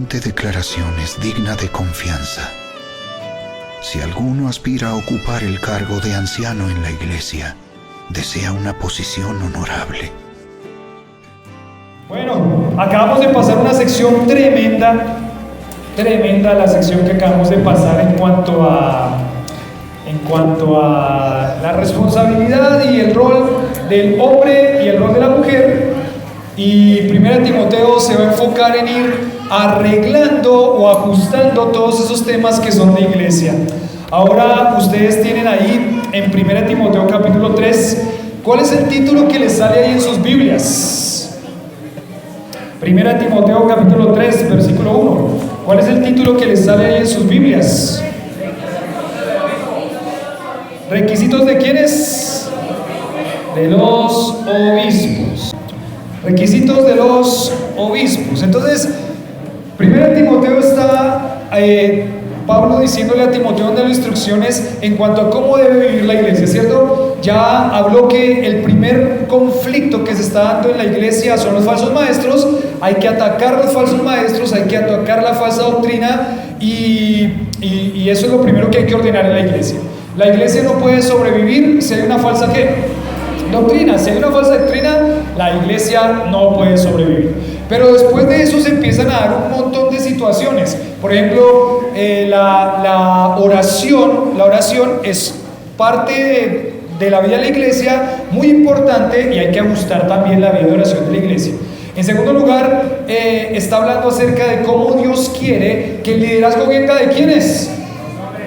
siguiente declaración es digna de confianza. Si alguno aspira a ocupar el cargo de anciano en la iglesia, desea una posición honorable. Bueno, acabamos de pasar una sección tremenda la sección que acabamos de pasar en cuanto a la responsabilidad y el rol del hombre y el rol de la mujer. Y 1 Timoteo se va a enfocar en ir arreglando o ajustando todos esos temas que son de iglesia. Ahora ustedes tienen ahí en 1 Timoteo capítulo 3, ¿cuál es el título que les sale ahí en sus Biblias? 1 Timoteo capítulo 3, versículo 1. ¿Cuál es el título que les sale ahí en sus Biblias? ¿Requisitos de quiénes? De los obispos. Requisitos de los obispos. Entonces, 1 Timoteo está Pablo diciéndole a Timoteo dando instrucciones en cuanto a cómo debe vivir la iglesia, ¿cierto? Ya habló que el primer conflicto que se está dando en la iglesia son los falsos maestros. Hay que atacar a los falsos maestros, hay que atacar la falsa doctrina y eso es lo primero que hay que ordenar en la iglesia. La iglesia no puede sobrevivir si hay una falsa doctrina. Si hay una falsa doctrina, la iglesia no puede sobrevivir. Pero después de eso se empiezan a dar un montón de situaciones. Por ejemplo, la oración es parte de la vida de la iglesia, muy importante, y hay que ajustar también la vida de oración de la iglesia. En segundo lugar, está hablando acerca de cómo Dios quiere que el liderazgo venga de ¿quiénes?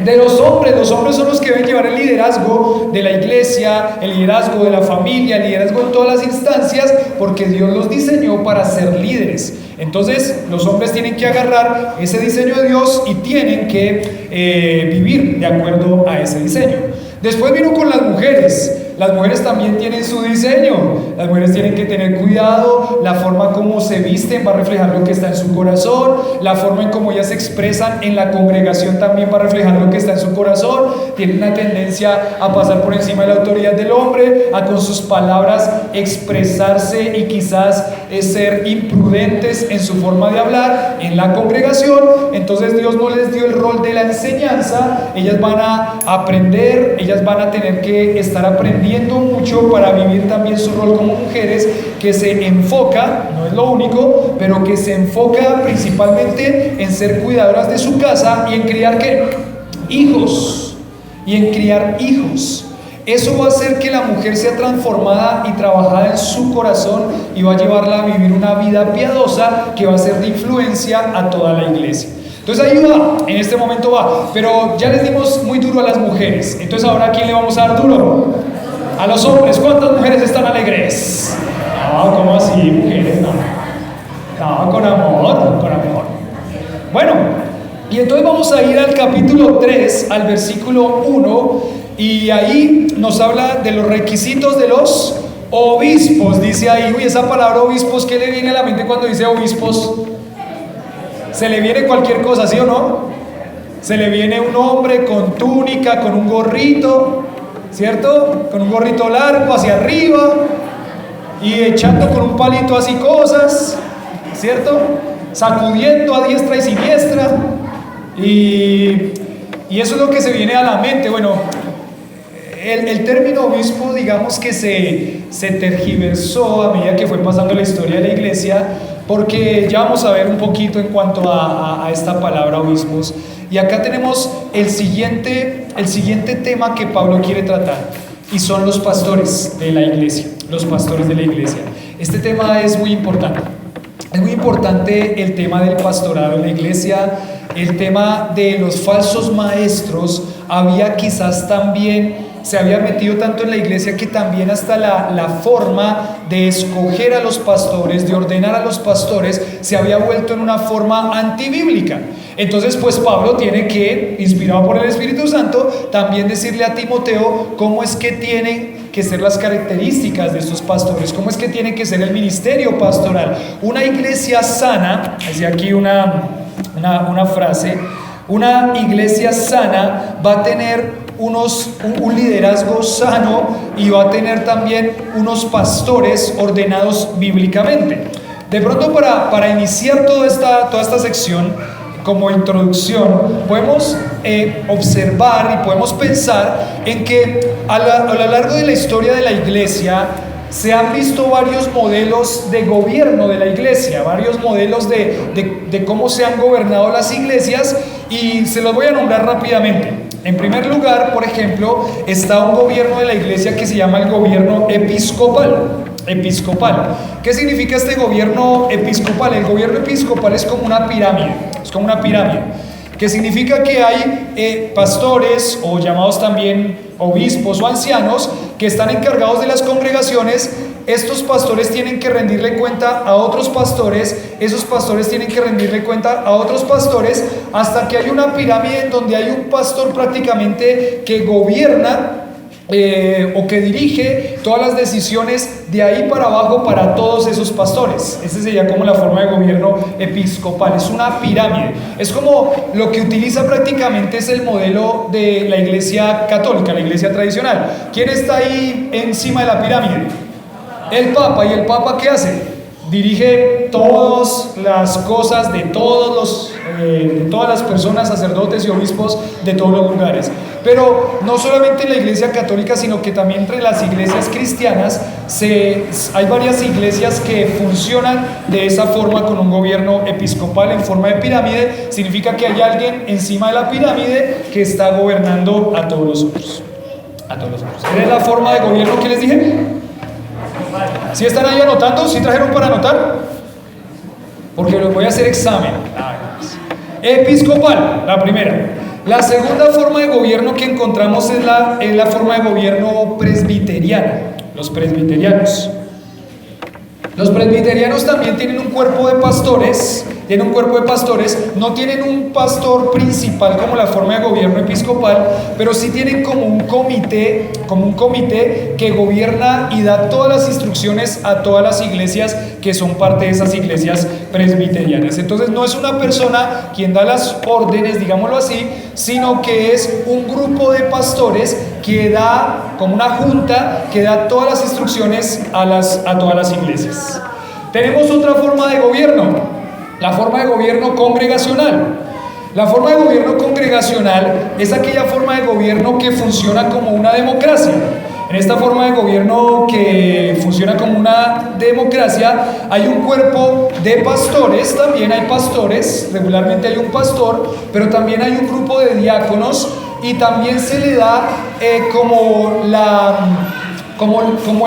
De los hombres. Los hombres son los que deben llevar el liderazgo de la iglesia, el liderazgo de la familia, el liderazgo en todas las instancias, porque Dios los diseñó para ser líderes. Entonces los hombres tienen que agarrar ese diseño de Dios y tienen que vivir de acuerdo a ese diseño. Después vino con las mujeres. Las mujeres también tienen su diseño. Las mujeres tienen que tener cuidado. La forma como se visten va a reflejar lo que está en su corazón. La forma en cómo ellas se expresan en la congregación también va a reflejar lo que está en su corazón. Tienen una tendencia a pasar por encima de la autoridad del hombre, a con sus palabras expresarse y quizás ser imprudentes en su forma de hablar en la congregación. Entonces Dios no les dio el rol de la enseñanza. Ellas van a aprender, ellas van a tener que estar aprendiendo mucho para vivir también su rol como mujeres, que se enfoca, no es lo único, pero que se enfoca principalmente en ser cuidadoras de su casa y en criar ¿qué? Hijos. Y en criar hijos. Eso va a hacer que la mujer sea transformada y trabajada en su corazón y va a llevarla a vivir una vida piadosa que va a ser de influencia a toda la iglesia. Entonces ahí va, en este momento va, pero ya les dimos muy duro a las mujeres. Entonces ahora ¿a quién le vamos a dar duro? A los hombres. ¿Cuántas mujeres están alegres? No, ¿cómo así, mujeres? No, con amor. Bueno, y entonces vamos a ir al capítulo 3, al versículo 1, y ahí nos habla de los requisitos de los obispos. Dice ahí, uy, esa palabra obispos, ¿qué le viene a la mente cuando dice obispos? Se le viene cualquier cosa, ¿sí o no? Se le viene un hombre con túnica, con un gorrito, ¿cierto? Con un gorrito largo hacia arriba y echando con un palito así cosas, ¿cierto? Sacudiendo a diestra y siniestra. Y eso es lo que se viene a la mente. Bueno, el término obispo, digamos que se tergiversó a medida que fue pasando la historia de la iglesia, porque ya vamos a ver un poquito en cuanto a esta palabra obispos. Y acá tenemos el siguiente tema que Pablo quiere tratar, y son los pastores de la iglesia, los pastores de la iglesia. Este tema es muy importante. Es muy importante el tema del pastorado en la iglesia, el tema de los falsos maestros. Había quizás también, se había metido tanto en la iglesia que también hasta la forma de escoger a los pastores, de ordenar a los pastores, se había vuelto en una forma antibíblica. Entonces pues Pablo tiene que, inspirado por el Espíritu Santo, también decirle a Timoteo cómo es que tienen que ser las características de estos pastores, cómo es que tiene que ser el ministerio pastoral. Una iglesia sana, decía aquí una frase, una iglesia sana va a tener un liderazgo sano y va a tener también unos pastores ordenados bíblicamente. De pronto para iniciar toda esta sección, como introducción, podemos observar y podemos pensar en que a lo largo de la historia de la iglesia se han visto varios modelos de gobierno de la iglesia, varios modelos de cómo se han gobernado las iglesias, y se los voy a nombrar rápidamente. En primer lugar, por ejemplo, está un gobierno de la iglesia que se llama el gobierno episcopal. ¿Qué significa este gobierno episcopal? El gobierno episcopal es como una pirámide, que significa que hay pastores, o llamados también obispos o ancianos, que están encargados de las congregaciones. Estos pastores tienen que rendirle cuenta a otros pastores, esos pastores tienen que rendirle cuenta a otros pastores, hasta que hay una pirámide en donde hay un pastor prácticamente que gobierna o que dirige todas las decisiones de ahí para abajo para todos esos pastores. Esa sería como la forma de gobierno episcopal, es una pirámide. Es como lo que utiliza prácticamente es el modelo de la iglesia católica, la iglesia tradicional. ¿Quién está ahí encima de la pirámide? El Papa. ¿Y el Papa qué hace? Dirige todas las cosas de todas las personas, sacerdotes y obispos de todos los lugares. Pero no solamente en la iglesia católica, sino que también entre las iglesias cristianas hay varias iglesias que funcionan de esa forma, con un gobierno episcopal en forma de pirámide. Significa que hay alguien encima de la pirámide que está gobernando a todos los otros. ¿Esa es la forma de gobierno que les dije? ¿Sí están ahí anotando? ¿Sí trajeron para anotar? Porque les voy a hacer examen. Episcopal, la primera. La segunda forma de gobierno que encontramos es la forma de gobierno presbiteriana. Los presbiterianos. Los presbiterianos también tienen un cuerpo de pastores, no tienen un pastor principal como la forma de gobierno episcopal, pero sí tienen como un comité que gobierna y da todas las instrucciones a todas las iglesias que son parte de esas iglesias presbiterianas. Entonces no es una persona quien da las órdenes, digámoslo así, sino que es un grupo de pastores que da, como una junta, que da todas las instrucciones a todas las iglesias. Tenemos otra forma de gobierno, la forma de gobierno congregacional. La forma de gobierno congregacional es aquella forma de gobierno que funciona como una democracia. En esta forma de gobierno que funciona como una democracia, hay un cuerpo de pastores, también hay pastores, regularmente hay un pastor, pero también hay un grupo de diáconos, y también se le da como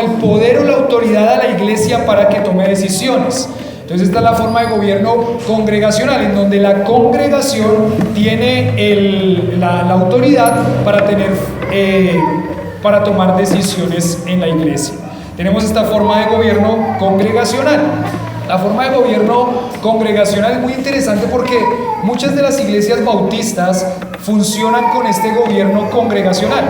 el poder o la autoridad a la iglesia para que tome decisiones. Entonces esta es la forma de gobierno congregacional, en donde la congregación tiene la autoridad para tomar decisiones en la iglesia. Tenemos esta forma de gobierno congregacional. La forma de gobierno congregacional es muy interesante porque muchas de las iglesias bautistas funcionan con este gobierno congregacional,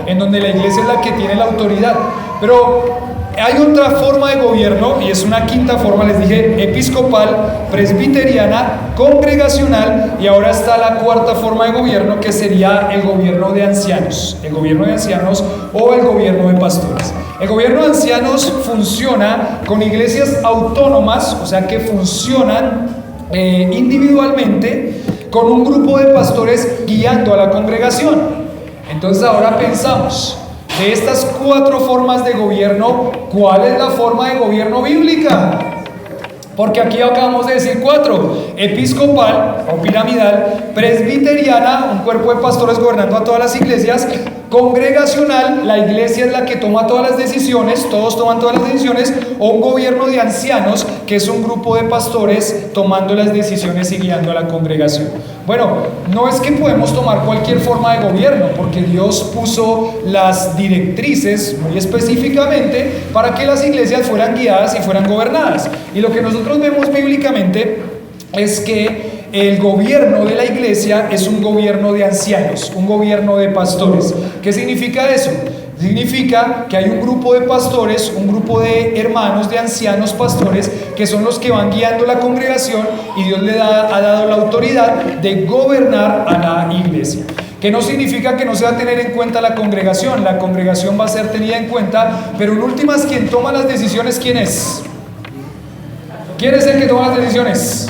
en donde la iglesia es la que tiene la autoridad. Pero hay otra forma de gobierno, y es una quinta forma, les dije, episcopal, presbiteriana, congregacional, y ahora está la cuarta forma de gobierno, que sería el gobierno de ancianos o el gobierno de pastores. El gobierno de ancianos funciona con iglesias autónomas, o sea que funcionan individualmente, con un grupo de pastores guiando a la congregación. Entonces ahora pensamos, de estas cuatro formas de gobierno, ¿cuál es la forma de gobierno bíblica? Porque aquí acabamos de decir cuatro: episcopal o piramidal, presbiteriana, un cuerpo de pastores gobernando a todas las iglesias, congregacional, la iglesia es la que toma todas las decisiones, todos toman todas las decisiones, o un gobierno de ancianos, que es un grupo de pastores tomando las decisiones y guiando a la congregación. Bueno, no es que podemos tomar cualquier forma de gobierno, porque Dios puso las directrices muy específicamente para que las iglesias fueran guiadas y fueran gobernadas. Y lo que nosotros vemos bíblicamente es que el gobierno de la iglesia es un gobierno de ancianos, un gobierno de pastores. ¿Qué significa eso? Significa que hay un grupo de pastores, un grupo de hermanos, de ancianos pastores, que son los que van guiando la congregación, y Dios ha dado la autoridad de gobernar a la iglesia. Que no significa que no se va a tener en cuenta la congregación va a ser tenida en cuenta, pero en últimas quien toma las decisiones, ¿quién es? ¿Quién es el que toma las decisiones?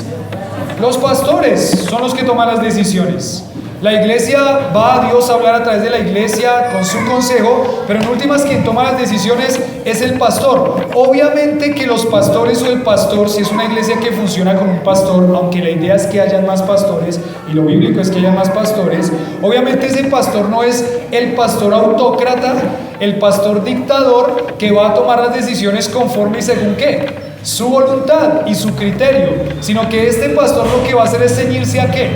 Los pastores son los que toman las decisiones. La iglesia va a Dios a hablar a través de la iglesia con su consejo, pero en últimas quien toma las decisiones es el pastor. Obviamente que los pastores o el pastor, si es una iglesia que funciona con un pastor, aunque la idea es que hayan más pastores, y lo bíblico es que haya más pastores, obviamente ese pastor no es el pastor autócrata, el pastor dictador que va a tomar las decisiones conforme y según qué, su voluntad y su criterio, sino que este pastor lo que va a hacer es ceñirse a qué,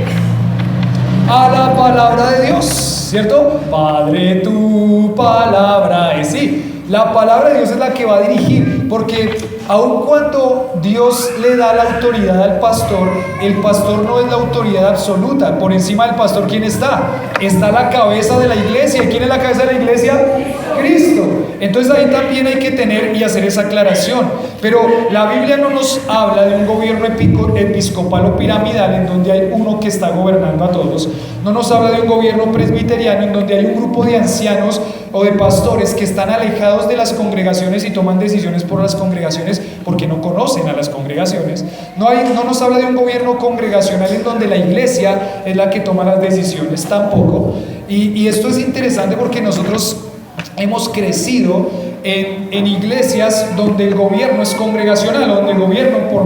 a la palabra de Dios, ¿cierto? Padre, tu palabra es sí. La palabra de Dios es la que va a dirigir, porque aun cuando Dios le da la autoridad al pastor, el pastor no es la autoridad absoluta. Por encima del pastor, ¿quién está? Está la cabeza de la iglesia. ¿Quién es la cabeza de la iglesia? Cristo. Entonces ahí también hay que tener y hacer esa aclaración. Pero la Biblia no nos habla de un gobierno episcopal o piramidal en donde hay uno que está gobernando a todos. No nos habla de un gobierno presbiteriano en donde hay un grupo de ancianos o de pastores que están alejados de las congregaciones y toman decisiones por las congregaciones porque no conocen a las congregaciones. No nos habla de un gobierno congregacional en donde la iglesia es la que toma las decisiones tampoco. Y esto es interesante porque nosotros hemos crecido en iglesias donde el gobierno es congregacional, donde el gobierno por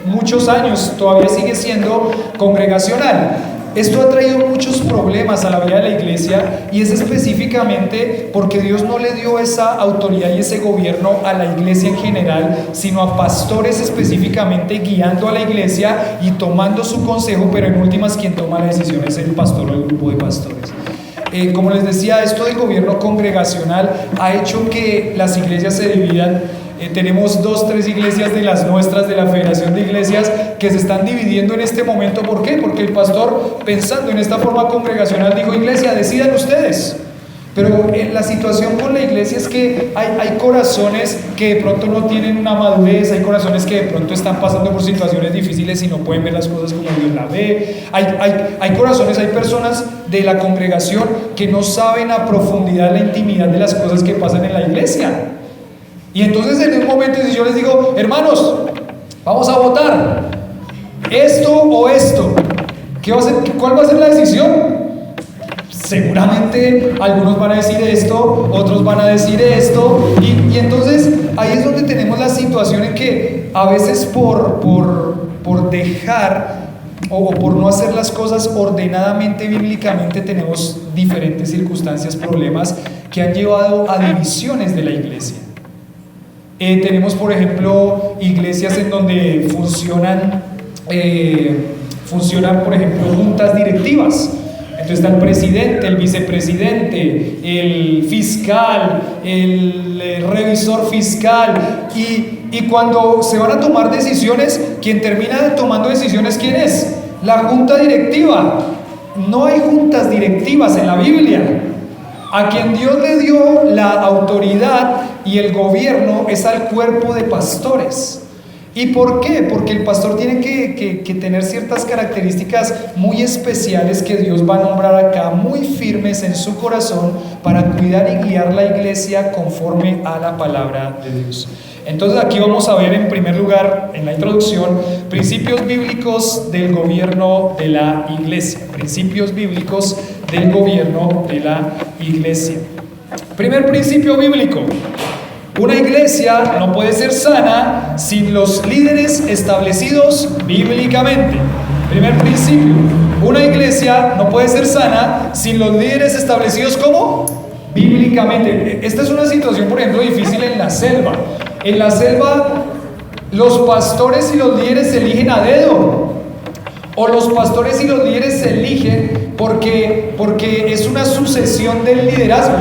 muchos años todavía sigue siendo congregacional. Esto ha traído muchos problemas a la vida de la iglesia y es específicamente porque Dios no le dio esa autoridad y ese gobierno a la iglesia en general, sino a pastores específicamente guiando a la iglesia y tomando su consejo, pero en últimas quien toma la decisión es el pastor o el grupo de pastores. Como les decía, esto del gobierno congregacional ha hecho que las iglesias se dividan. Tenemos 2-3 iglesias de las nuestras, de la Federación de Iglesias, que se están dividiendo en este momento. ¿Por qué? Porque el pastor, pensando en esta forma congregacional, dijo: iglesia, decidan ustedes. Pero la situación con la iglesia es que hay corazones que de pronto no tienen una madurez, hay corazones que de pronto están pasando por situaciones difíciles y no pueden ver las cosas como Dios las ve. Hay corazones, hay personas de la congregación que no saben a profundidad la intimidad de las cosas que pasan en la iglesia. Y entonces en un momento, si yo les digo: hermanos, vamos a votar esto o esto, ¿cuál va a ser la decisión? Seguramente algunos van a decir esto, otros van a decir esto, y entonces ahí es donde tenemos la situación en que a veces por dejar o por no hacer las cosas ordenadamente, bíblicamente, tenemos diferentes circunstancias, problemas que han llevado a divisiones de la iglesia. Tenemos, por ejemplo, iglesias en donde funcionan, por ejemplo, juntas directivas. Entonces está el presidente, el vicepresidente, el fiscal, el revisor fiscal, y cuando se van a tomar decisiones, quien termina tomando decisiones, ¿quién es? La junta directiva. No hay juntas directivas en la Biblia. A quien Dios le dio la autoridad y el gobierno es al cuerpo de pastores. ¿Y por qué? Porque el pastor tiene que tener ciertas características muy especiales que Dios va a nombrar acá, muy firmes en su corazón, para cuidar y guiar la iglesia conforme a la palabra de Dios. Entonces aquí vamos a ver en primer lugar, en la introducción, principios bíblicos del gobierno de la iglesia. Principios bíblicos del gobierno de la iglesia. Primer principio bíblico: una iglesia no puede ser sana sin los líderes establecidos bíblicamente. Primer principio: una iglesia no puede ser sana sin los líderes establecidos ¿cómo? Bíblicamente. Esta es una situación, por ejemplo, difícil en la selva. En la selva, los pastores y los líderes se eligen a dedo, o los pastores y los líderes se eligen porque es una sucesión del liderazgo.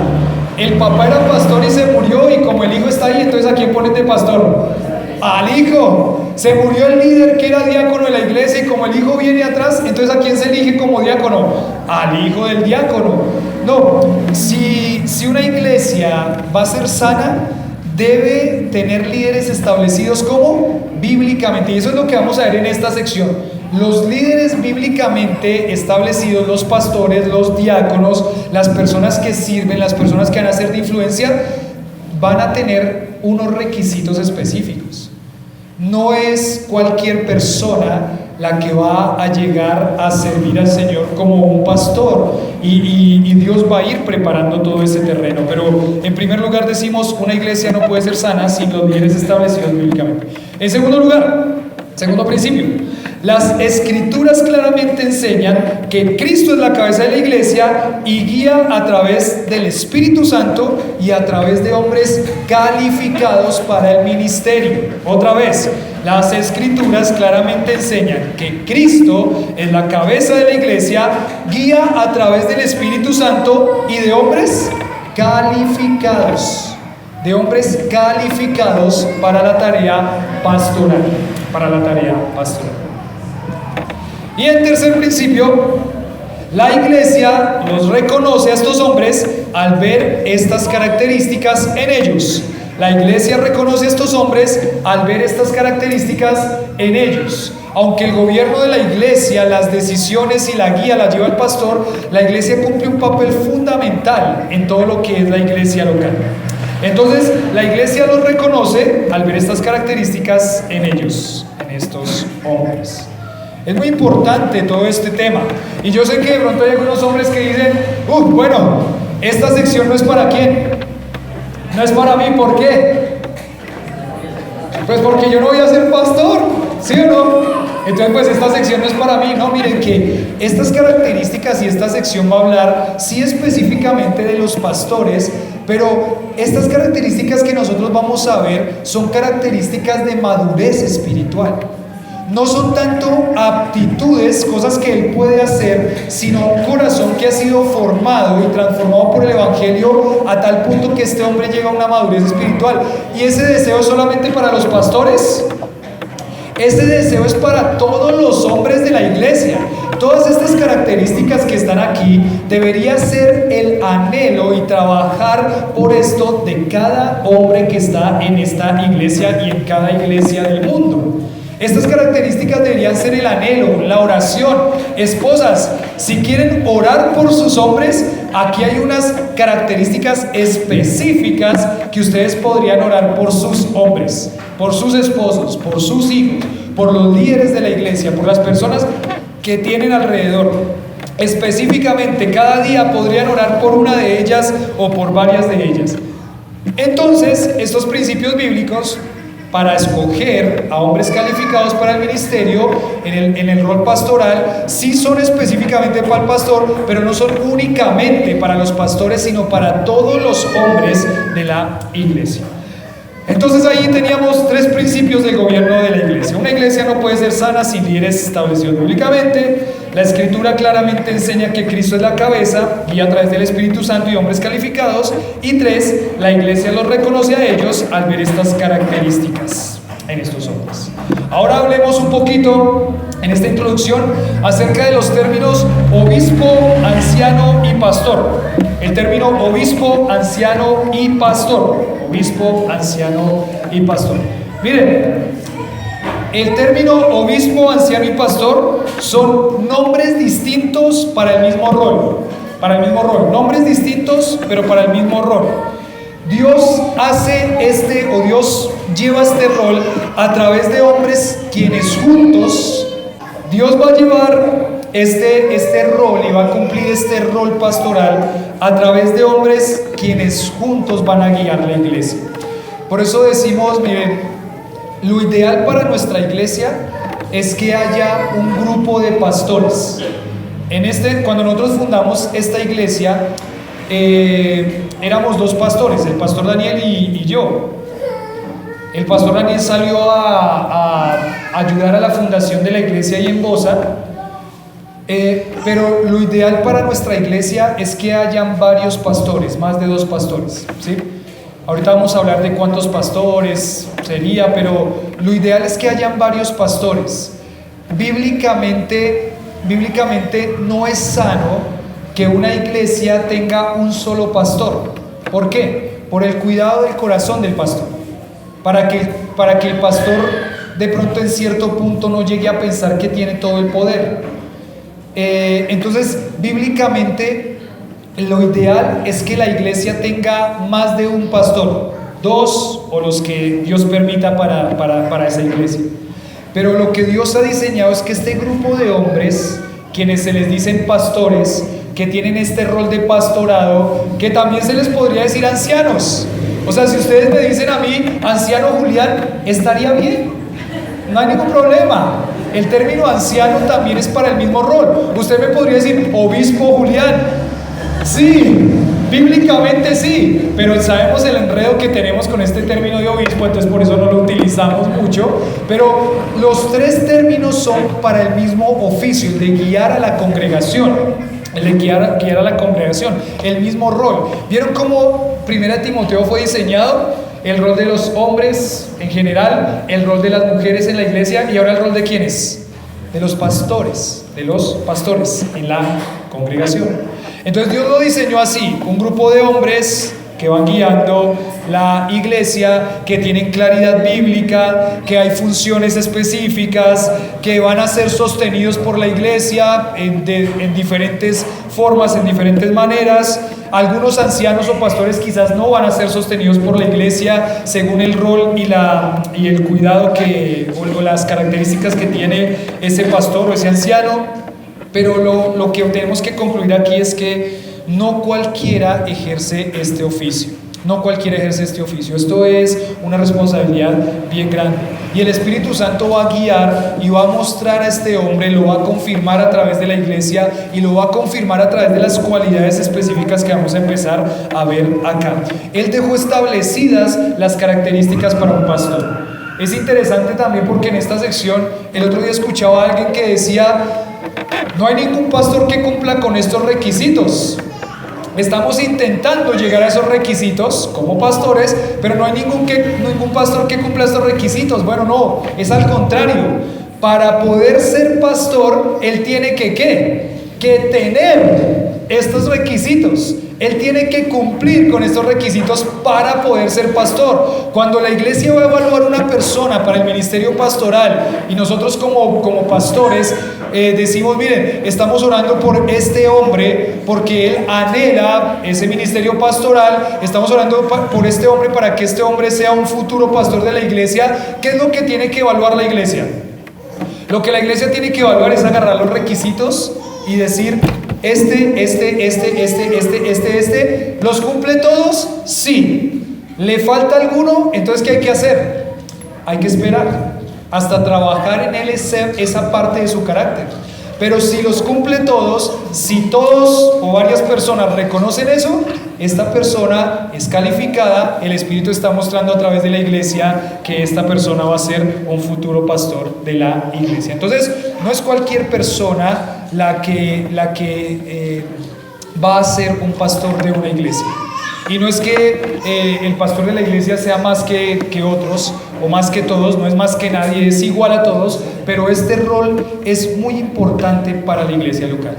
El papá era pastor y se murió, y como el hijo está ahí, entonces ¿a quién ponen de pastor? Al hijo. Se murió el líder que era diácono de la iglesia, y como el hijo viene atrás, entonces ¿a quién se elige como diácono? Al hijo del diácono. No, si una iglesia va a ser sana, debe tener líderes establecidos como bíblicamente, y eso es lo que vamos a ver en esta sección. Los líderes bíblicamente establecidos, los pastores, los diáconos, las personas que sirven, las personas que van a ser de influencia, van a tener unos requisitos específicos. No es cualquier persona la que va a llegar a servir al Señor como un pastor y Dios va a ir preparando todo ese terreno. Pero en primer lugar decimos, una iglesia no puede ser sana sin los líderes establecidos bíblicamente. En segundo lugar, segundo principio, las escrituras claramente enseñan que Cristo es la cabeza de la iglesia y guía a través del Espíritu Santo y a través de hombres calificados para el ministerio. Otra vez, las escrituras claramente enseñan que Cristo es la cabeza de la iglesia, guía a través del Espíritu Santo y de hombres calificados. De hombres calificados para la tarea pastoral. Para la tarea pastoral. Y en tercer principio, la iglesia los reconoce a estos hombres al ver estas características en ellos. La iglesia reconoce a estos hombres al ver estas características en ellos. Aunque el gobierno de la iglesia, las decisiones y la guía la lleva el pastor, la iglesia cumple un papel fundamental en todo lo que es la iglesia local. Entonces, la iglesia los reconoce al ver estas características en ellos, en estos hombres. Es muy importante todo este tema. Y yo sé que de pronto hay algunos hombres que dicen, bueno, esta sección no es para quién. No es para mí, ¿por qué? Pues porque yo no voy a ser pastor, ¿sí o no? Entonces pues esta sección no es para mí. No, miren que estas características y esta sección va a hablar sí específicamente de los pastores, pero estas características que nosotros vamos a ver son características de madurez espiritual. No son tanto aptitudes, cosas que él puede hacer, sino un corazón que ha sido formado y transformado por el Evangelio a tal punto que este hombre llega a una madurez espiritual. ¿Y ese deseo es solamente para los pastores? Ese deseo es para todos los hombres de la iglesia. Todas estas características que están aquí debería ser el anhelo y trabajar por esto de cada hombre que está en esta iglesia y en cada iglesia del mundo. Estas características deberían ser el anhelo, la oración. Esposas, si quieren orar por sus hombres, aquí hay unas características específicas que ustedes podrían orar por sus hombres, por sus esposos, por sus hijos, por los líderes de la iglesia, por las personas que tienen alrededor. Específicamente, cada día podrían orar por una de ellas o por varias de ellas. Entonces, estos principios bíblicos para escoger a hombres calificados para el ministerio en el rol pastoral, sí son específicamente para el pastor, pero no son únicamente para los pastores, sino para todos los hombres de la iglesia. Entonces ahí teníamos tres principios del gobierno de la iglesia. Una iglesia no puede ser sana sin líderes establecidos bíblicamente. La escritura claramente enseña que Cristo es la cabeza, guía a través del Espíritu Santo y hombres calificados. Y tres, la iglesia los reconoce a ellos al ver estas características en estos hombres. Ahora hablemos un poquito en esta introducción acerca de los términos obispo, anciano y pastor. El término obispo, anciano y pastor. Obispo, anciano y pastor. Miren, el término obispo, anciano y pastor son nombres distintos para el mismo rol. Para el mismo rol. Nombres distintos, pero para el mismo rol. Dios Dios lleva este rol a través de hombres quienes juntos, Dios va a llevar este rol y va a cumplir este rol pastoral a través de hombres quienes juntos van a guiar la iglesia. Por eso decimos, miren, lo ideal para nuestra iglesia es que haya un grupo de pastores. Cuando nosotros fundamos esta iglesia, éramos dos pastores, el pastor Daniel y yo. El pastor Daniel salió a ayudar a la fundación de la iglesia ahí en Bosa, pero lo ideal para nuestra iglesia es que hayan varios pastores, más de 2 pastores, ¿sí? Ahorita vamos a hablar de cuántos pastores sería, pero lo ideal es que hayan varios pastores. Bíblicamente no es sano que una iglesia tenga un solo pastor. ¿Por qué? Por el cuidado del corazón del pastor. Para que el pastor de pronto en cierto punto no llegue a pensar que tiene todo el poder. Entonces, bíblicamente, lo ideal es que la iglesia tenga más de un pastor. 2 o los que Dios permita para esa iglesia. Pero lo que Dios ha diseñado es que este grupo de hombres, quienes se les dicen pastores, que tienen este rol de pastorado, que también se les podría decir ancianos. O sea, si ustedes me dicen a mí, anciano Julián, estaría bien, no hay ningún problema. El término anciano también es para el mismo rol. Usted me podría decir, obispo Julián. Sí, bíblicamente sí, pero sabemos el enredo que tenemos con este término de obispo, entonces por eso no lo utilizamos mucho. Pero los 3 términos son para el mismo oficio, el de guiar a la congregación. El de guiar a la congregación, el mismo rol. ¿Vieron cómo 1 Timoteo fue diseñado? El rol de los hombres en general, el rol de las mujeres en la iglesia, y ahora el rol de ¿quiénes? De los pastores en la congregación. Entonces Dios lo diseñó así, un grupo de hombres que van guiando la iglesia, que tienen claridad bíblica, que hay funciones específicas, que van a ser sostenidos por la iglesia en diferentes formas, en diferentes maneras. Algunos ancianos o pastores quizás no van a ser sostenidos por la iglesia según el rol y el cuidado o las características que tiene ese pastor o ese anciano. Pero lo que tenemos que concluir aquí es que no cualquiera ejerce este oficio. No cualquiera ejerce este oficio. Esto es una responsabilidad bien grande. Y el Espíritu Santo va a guiar y va a mostrar a este hombre, lo va a confirmar a través de la iglesia y lo va a confirmar a través de las cualidades específicas que vamos a empezar a ver acá. Él dejó establecidas las características para un pastor. Es interesante también porque en esta sección, el otro día escuchaba a alguien que decía, no hay ningún pastor que cumpla con estos requisitos. Estamos intentando llegar a esos requisitos como pastores, pero no hay ningún pastor que cumpla estos requisitos. Bueno, no, es al contrario. Para poder ser pastor, él tiene que tener estos requisitos. Él tiene que cumplir con estos requisitos para poder ser pastor. Cuando la iglesia va a evaluar una persona para el ministerio pastoral y nosotros como pastores decimos, miren, estamos orando por este hombre porque él anhela ese ministerio pastoral, estamos orando por este hombre para que este hombre sea un futuro pastor de la iglesia. ¿Qué es lo que tiene que evaluar la iglesia? Lo que la iglesia tiene que evaluar es agarrar los requisitos y decir, ¿los cumple todos? Sí. ¿Le falta alguno? Entonces, ¿qué hay que hacer? Hay que esperar hasta trabajar en él esa parte de su carácter. Pero si los cumple todos, si todos o varias personas reconocen eso, esta persona es calificada. El Espíritu está mostrando a través de la iglesia que esta persona va a ser un futuro pastor de la iglesia. Entonces, no es cualquier persona la que va a ser un pastor de una iglesia. Y no es que el pastor de la iglesia sea más que otros o más que todos, no es más que nadie, es igual a todos, pero este rol es muy importante para la iglesia local.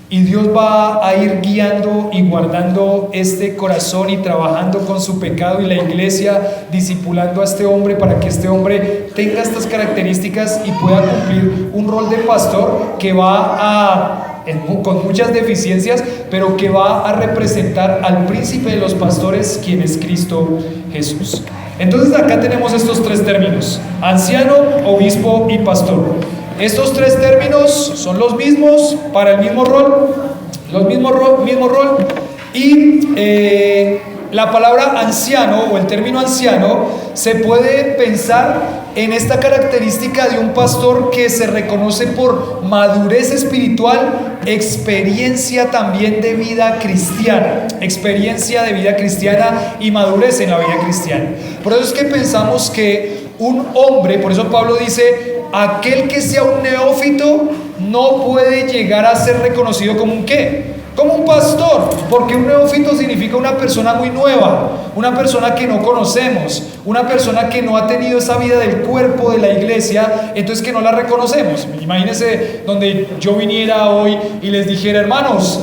Y Dios va a ir guiando y guardando este corazón y trabajando con su pecado, y la iglesia discipulando a este hombre para que este hombre tenga estas características y pueda cumplir un rol de pastor que con muchas deficiencias, pero que va a representar al príncipe de los pastores, quien es Cristo Jesús. Entonces acá tenemos estos 3 términos: anciano, obispo y pastor. Estos 3 términos son los mismos para el mismo rol, mismo rol. Y la palabra anciano o el término anciano se puede pensar en esta característica de un pastor que se reconoce por madurez espiritual, experiencia también de vida cristiana, y madurez en la vida cristiana. Por eso es que pensamos que un hombre, por eso Pablo dice, aquel que sea un neófito no puede llegar a ser reconocido como un ¿qué? Como un pastor, porque un neófito significa una persona muy nueva, una persona que no conocemos, una persona que no ha tenido esa vida del cuerpo de la iglesia, entonces que no la reconocemos. Imagínense donde yo viniera hoy y les dijera, hermanos,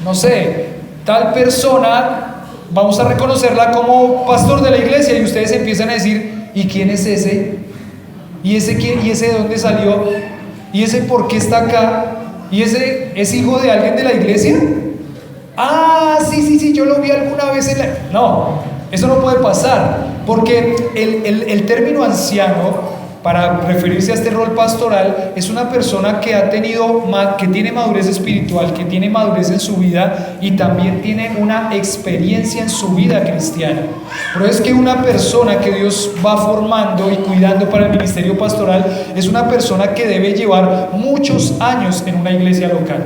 no sé, tal persona, vamos a reconocerla como pastor de la iglesia, y ustedes empiezan a decir, ¿y quién es ese? ¿Y ese quién? ¿Y ese de dónde salió? ¿Y ese por qué está acá? ¿Y ese es hijo de alguien de la iglesia? Ah, sí, yo lo vi alguna vez No, Eso no puede pasar, porque el término anciano, para referirse a este rol pastoral, es una persona que que tiene madurez espiritual, que tiene madurez en su vida y también tiene una experiencia en su vida cristiana. Pero es que una persona que Dios va formando y cuidando para el ministerio pastoral es una persona que debe llevar muchos años en una iglesia local.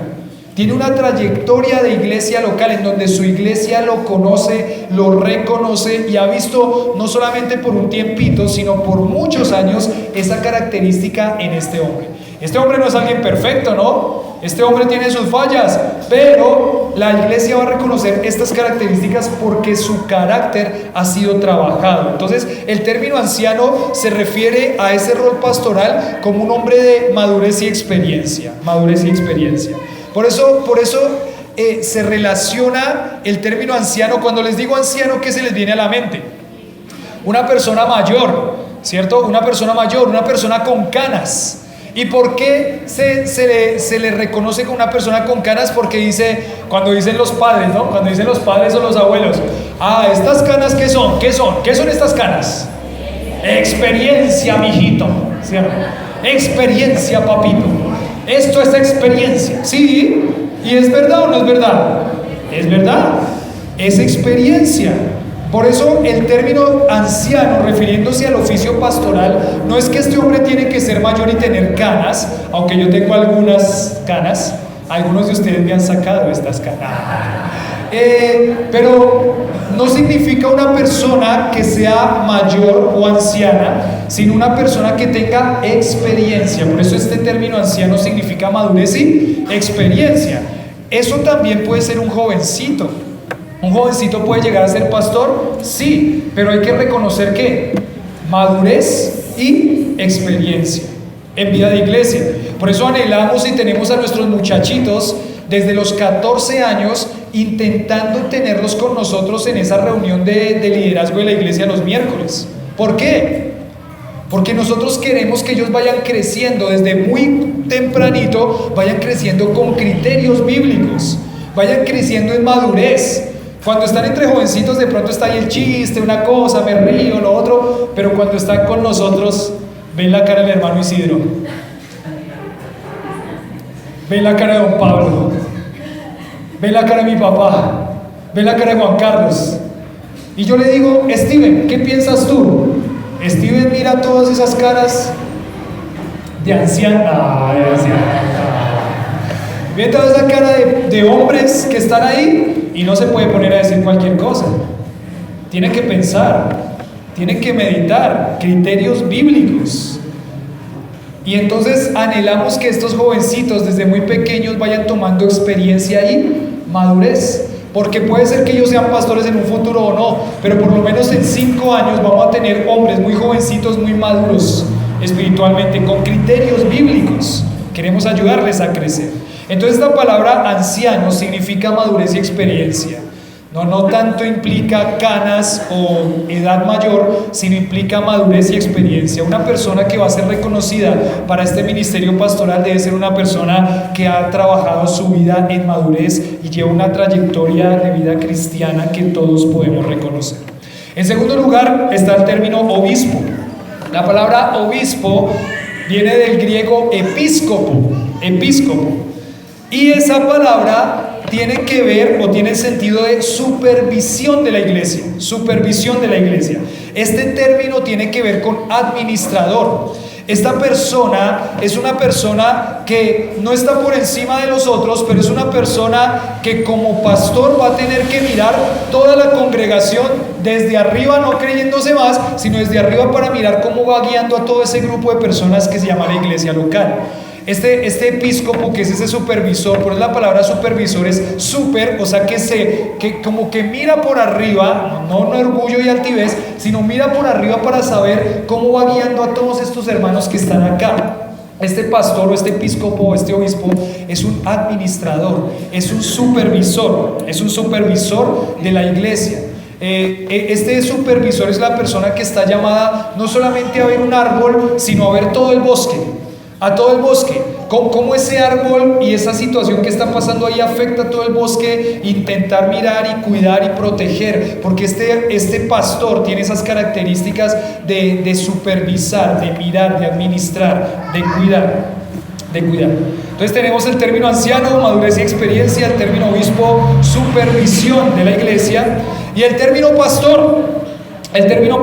Tiene una trayectoria de iglesia local en donde su iglesia lo conoce, lo reconoce y ha visto no solamente por un tiempito, sino por muchos años esa característica en este hombre. Este hombre no es alguien perfecto, ¿no? Este hombre tiene sus fallas, pero la iglesia va a reconocer estas características porque su carácter ha sido trabajado. Entonces, el término anciano se refiere a ese rol pastoral como un hombre de madurez y experiencia. Madurez y experiencia. Por eso se relaciona el término anciano. Cuando les digo anciano, ¿qué se les viene a la mente? Una persona mayor, ¿cierto? Una persona mayor, una persona con canas. ¿Y por qué se le reconoce como una persona con canas? Porque cuando dicen los padres, ¿no? Cuando dicen los padres o los abuelos, ¿estas canas qué son? ¿Qué son? ¿Qué son estas canas? Experiencia, mijito, ¿cierto? Experiencia, papito. Esto es experiencia, ¿sí? ¿Y es verdad o no es verdad? Es verdad, es experiencia. Por eso el término anciano, refiriéndose al oficio pastoral, no es que este hombre tiene que ser mayor y tener canas, aunque yo tengo algunas canas, algunos de ustedes me han sacado estas canas. Pero no significa una persona que sea mayor o anciana, sino una persona que tenga experiencia. Por eso este término anciano significa madurez y experiencia. Eso también puede ser un jovencito. ¿Un jovencito puede llegar a ser pastor? Sí, pero hay que reconocer que madurez y experiencia en vida de iglesia. Por eso anhelamos y tenemos a nuestros muchachitos desde los 14 años intentando tenerlos con nosotros en esa reunión de liderazgo de la iglesia los miércoles. ¿Por qué? Porque nosotros queremos que ellos vayan creciendo desde muy tempranito, vayan creciendo con criterios bíblicos, vayan creciendo en madurez. Cuando están entre jovencitos de pronto está ahí el chiste, una cosa, me río, lo otro, pero cuando están con nosotros, ven la cara del hermano Isidro, ven la cara de don Pablo, ven la cara de mi papá, ven la cara de Juan Carlos. Y yo le digo, Steven, ¿qué piensas tú? Steven mira todas esas caras de anciana, ve toda esa cara de hombres que están ahí y no se puede poner a decir cualquier cosa. Tiene que pensar, tiene que meditar criterios bíblicos. Y entonces anhelamos que estos jovencitos desde muy pequeños vayan tomando experiencia y madurez. Porque puede ser que ellos sean pastores en un futuro o no, pero por lo menos en 5 años vamos a tener hombres muy jovencitos, muy maduros espiritualmente, con criterios bíblicos. Queremos ayudarles a crecer. Entonces esta palabra anciano significa madurez y experiencia. No tanto implica canas o edad mayor, sino implica madurez y experiencia. Una persona que va a ser reconocida para este ministerio pastoral debe ser una persona que ha trabajado su vida en madurez y lleva una trayectoria de vida cristiana que todos podemos reconocer. En segundo lugar está el término obispo. La palabra obispo viene del griego episcopo, y esa palabra tiene que ver o tiene el sentido de supervisión de la iglesia, supervisión de la iglesia. Este término tiene que ver con administrador. Esta persona es una persona que no está por encima de los otros, pero es una persona que como pastor va a tener que mirar toda la congregación desde arriba, no creyéndose más, sino desde arriba para mirar cómo va guiando a todo ese grupo de personas que se llama la iglesia local. Este episcopo, que es ese supervisor, por eso la palabra supervisor es super, o sea que como que mira por arriba, no orgullo y altivez, sino mira por arriba para saber cómo va guiando a todos estos hermanos que están acá. Este pastor o este episcopo o este obispo es un administrador, es un supervisor de la iglesia. Este supervisor es la persona que está llamada no solamente a ver un árbol, sino a ver todo el bosque. A todo el bosque, cómo ese árbol y esa situación que está pasando ahí afecta a todo el bosque, intentar mirar y cuidar y proteger, porque este pastor tiene esas características de supervisar, de mirar, de administrar, de cuidar. Entonces tenemos el término anciano, madurez y experiencia, el término obispo, supervisión de la iglesia, y el término pastor. El término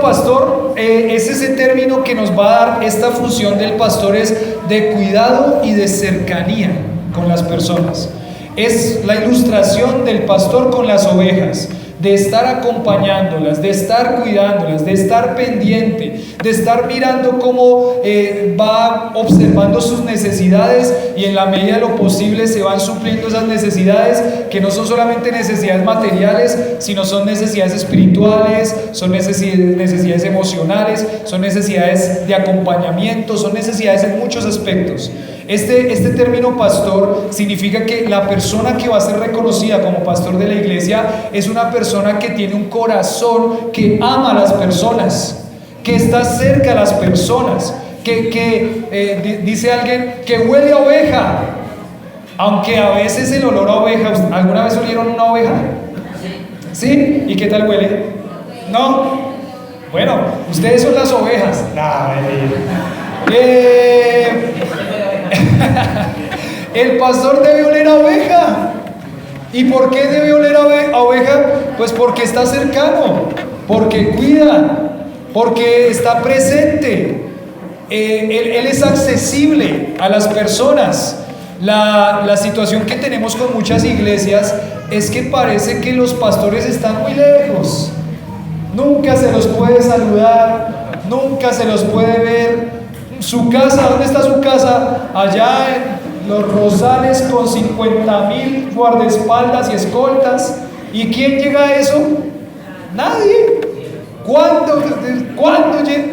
pastor es ese término que nos va a dar esta función del pastor, es de cuidado y de cercanía con las personas. Es la ilustración del pastor con las ovejas, de estar acompañándolas, de estar cuidándolas, de estar pendiente, de estar mirando cómo va observando sus necesidades, y en la medida de lo posible se van supliendo esas necesidades, que no son solamente necesidades materiales, sino son necesidades espirituales, son necesidades emocionales, son necesidades de acompañamiento, son necesidades en muchos aspectos. Este término pastor significa que la persona que va a ser reconocida como pastor de la iglesia es una persona que tiene un corazón que ama a las personas, que está cerca a las personas, dice alguien que huele a oveja, aunque a veces el olor a oveja, ¿alguna vez olieron una oveja? ¿Sí? ¿Y qué tal huele? ¿No? Bueno, ustedes son las ovejas. El pastor debe oler a oveja. ¿Y por qué debe oler a oveja? Pues porque está cercano, porque cuida, porque está presente. Él es accesible a las personas. La situación que tenemos con muchas iglesias es que parece que los pastores están muy lejos. Nunca se los puede saludar, nunca se los puede ver. Su casa, ¿dónde está su casa? Allá en Los Rosales, con 50,000 guardaespaldas y escoltas. ¿Y quién llega a eso? Nadie. ¿Cuándo?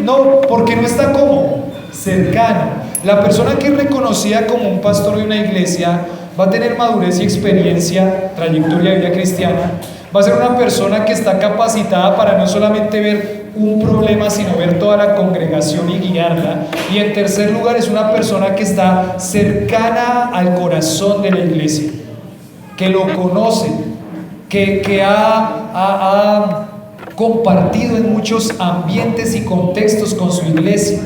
No, porque no está como cercano. La persona que es reconocida como un pastor de una iglesia va a tener madurez y experiencia, trayectoria de vida cristiana. Va a ser una persona que está capacitada para no solamente ver un problema, sino ver toda la congregación y guiarla. Y en tercer lugar, es una persona que está cercana al corazón de la iglesia, que lo conoce, que ha compartido en muchos ambientes y contextos con su iglesia.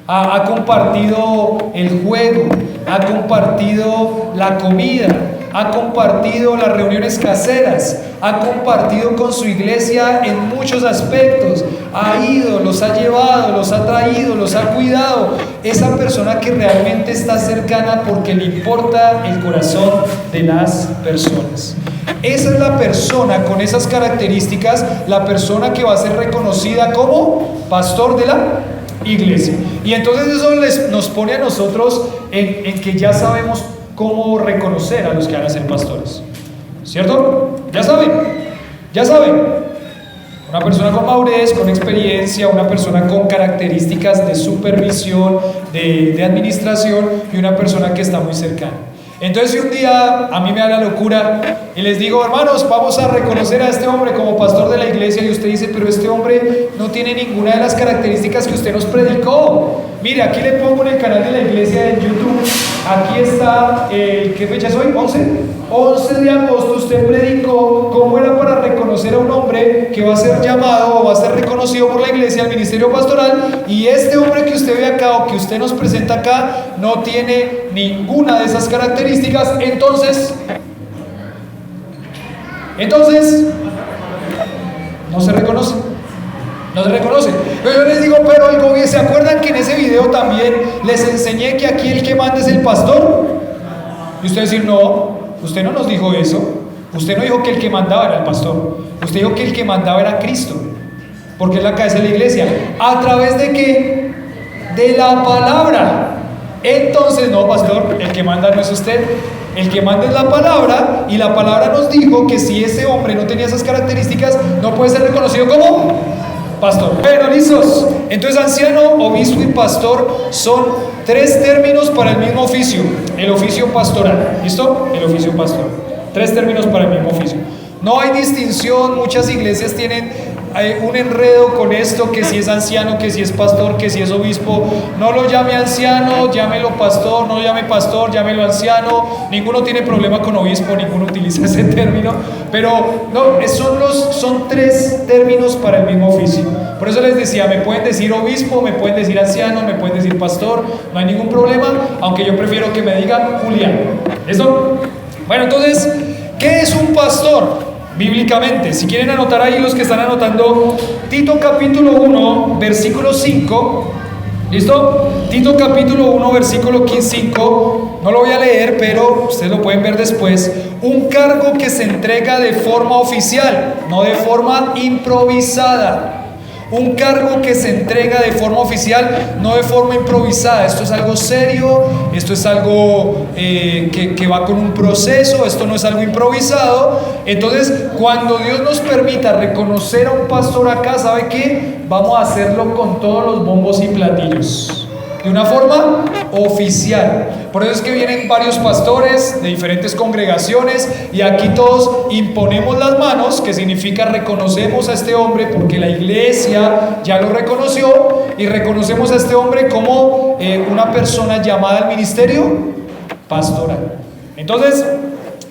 Ha compartido el juego, ha compartido la comida, ha compartido las reuniones caseras, ha compartido con su iglesia en muchos aspectos, ha ido, los ha llevado, los ha traído, los ha cuidado. Esa persona que realmente está cercana porque le importa el corazón de las personas. Esa es la persona con esas características, la persona que va a ser reconocida como pastor de la iglesia. Y entonces eso nos pone a nosotros en que ya sabemos cómo reconocer a los que van a ser pastores, ¿cierto? Ya saben. Una persona con madurez, con experiencia, una persona con características de supervisión, de administración, y una persona que está muy cercana. Entonces, si un día a mí me da la locura y les digo, hermanos, vamos a reconocer a este hombre como pastor de la iglesia, y usted dice, pero este hombre no tiene ninguna de las características que usted nos predicó. Mire, aquí le pongo en el canal de la iglesia en YouTube, aquí está, ¿qué fecha es hoy? 11 de agosto, usted predicó cómo era para reconocer a un hombre que va a ser llamado o va a ser reconocido por la iglesia al ministerio pastoral, y este hombre que usted ve acá o que usted nos presenta acá no tiene ninguna de esas características. Entonces no se reconoce. Pero yo les digo, pero el gobierno, ¿se acuerdan que en ese video también les enseñé que aquí el que manda es el pastor? Y ustedes dicen, no, usted no nos dijo eso. Usted no dijo que el que mandaba era el pastor. Usted dijo que el que mandaba era Cristo, porque es la cabeza de la iglesia. ¿A través de qué? De la palabra. Entonces, no, pastor, el que manda no es usted. El que manda es la palabra, y la palabra nos dijo que si ese hombre no tenía esas características, no puede ser reconocido como pastor. Pero listos. Entonces, anciano, obispo y pastor son tres términos para el mismo oficio, el oficio pastoral. ¿Listo? El oficio pastoral. Tres términos para el mismo oficio. No hay distinción. Muchas iglesias tienen hay un enredo con esto, que si es anciano, que si es pastor, que si es obispo. No lo llame anciano, llámelo pastor, no lo llame pastor, llámelo anciano. Ninguno tiene problema con obispo, ninguno utiliza ese término, pero no, son tres términos para el mismo oficio. Por eso les decía, me pueden decir obispo, me pueden decir anciano, me pueden decir pastor, no hay ningún problema, aunque yo prefiero que me digan Julián. ¿Listo? Bueno, entonces, ¿qué es un pastor? Bíblicamente, si quieren anotar ahí los que están anotando, Tito capítulo 1, versículo 5, ¿listo? Tito capítulo 1, versículo 5, no lo voy a leer, pero ustedes lo pueden ver después. Un cargo que se entrega de forma oficial, no de forma improvisada. Un cargo que se entrega de forma oficial, no de forma improvisada. Esto es algo serio, esto es algo que va con un proceso, esto no es algo improvisado. Entonces, cuando Dios nos permita reconocer a un pastor acá, ¿sabe qué? Vamos a hacerlo con todos los bombos y platillos, de una forma oficial. Por eso es que vienen varios pastores de diferentes congregaciones y aquí todos imponemos las manos, que significa reconocemos a este hombre porque la iglesia ya lo reconoció, y reconocemos a este hombre como una persona llamada al ministerio pastoral. Entonces,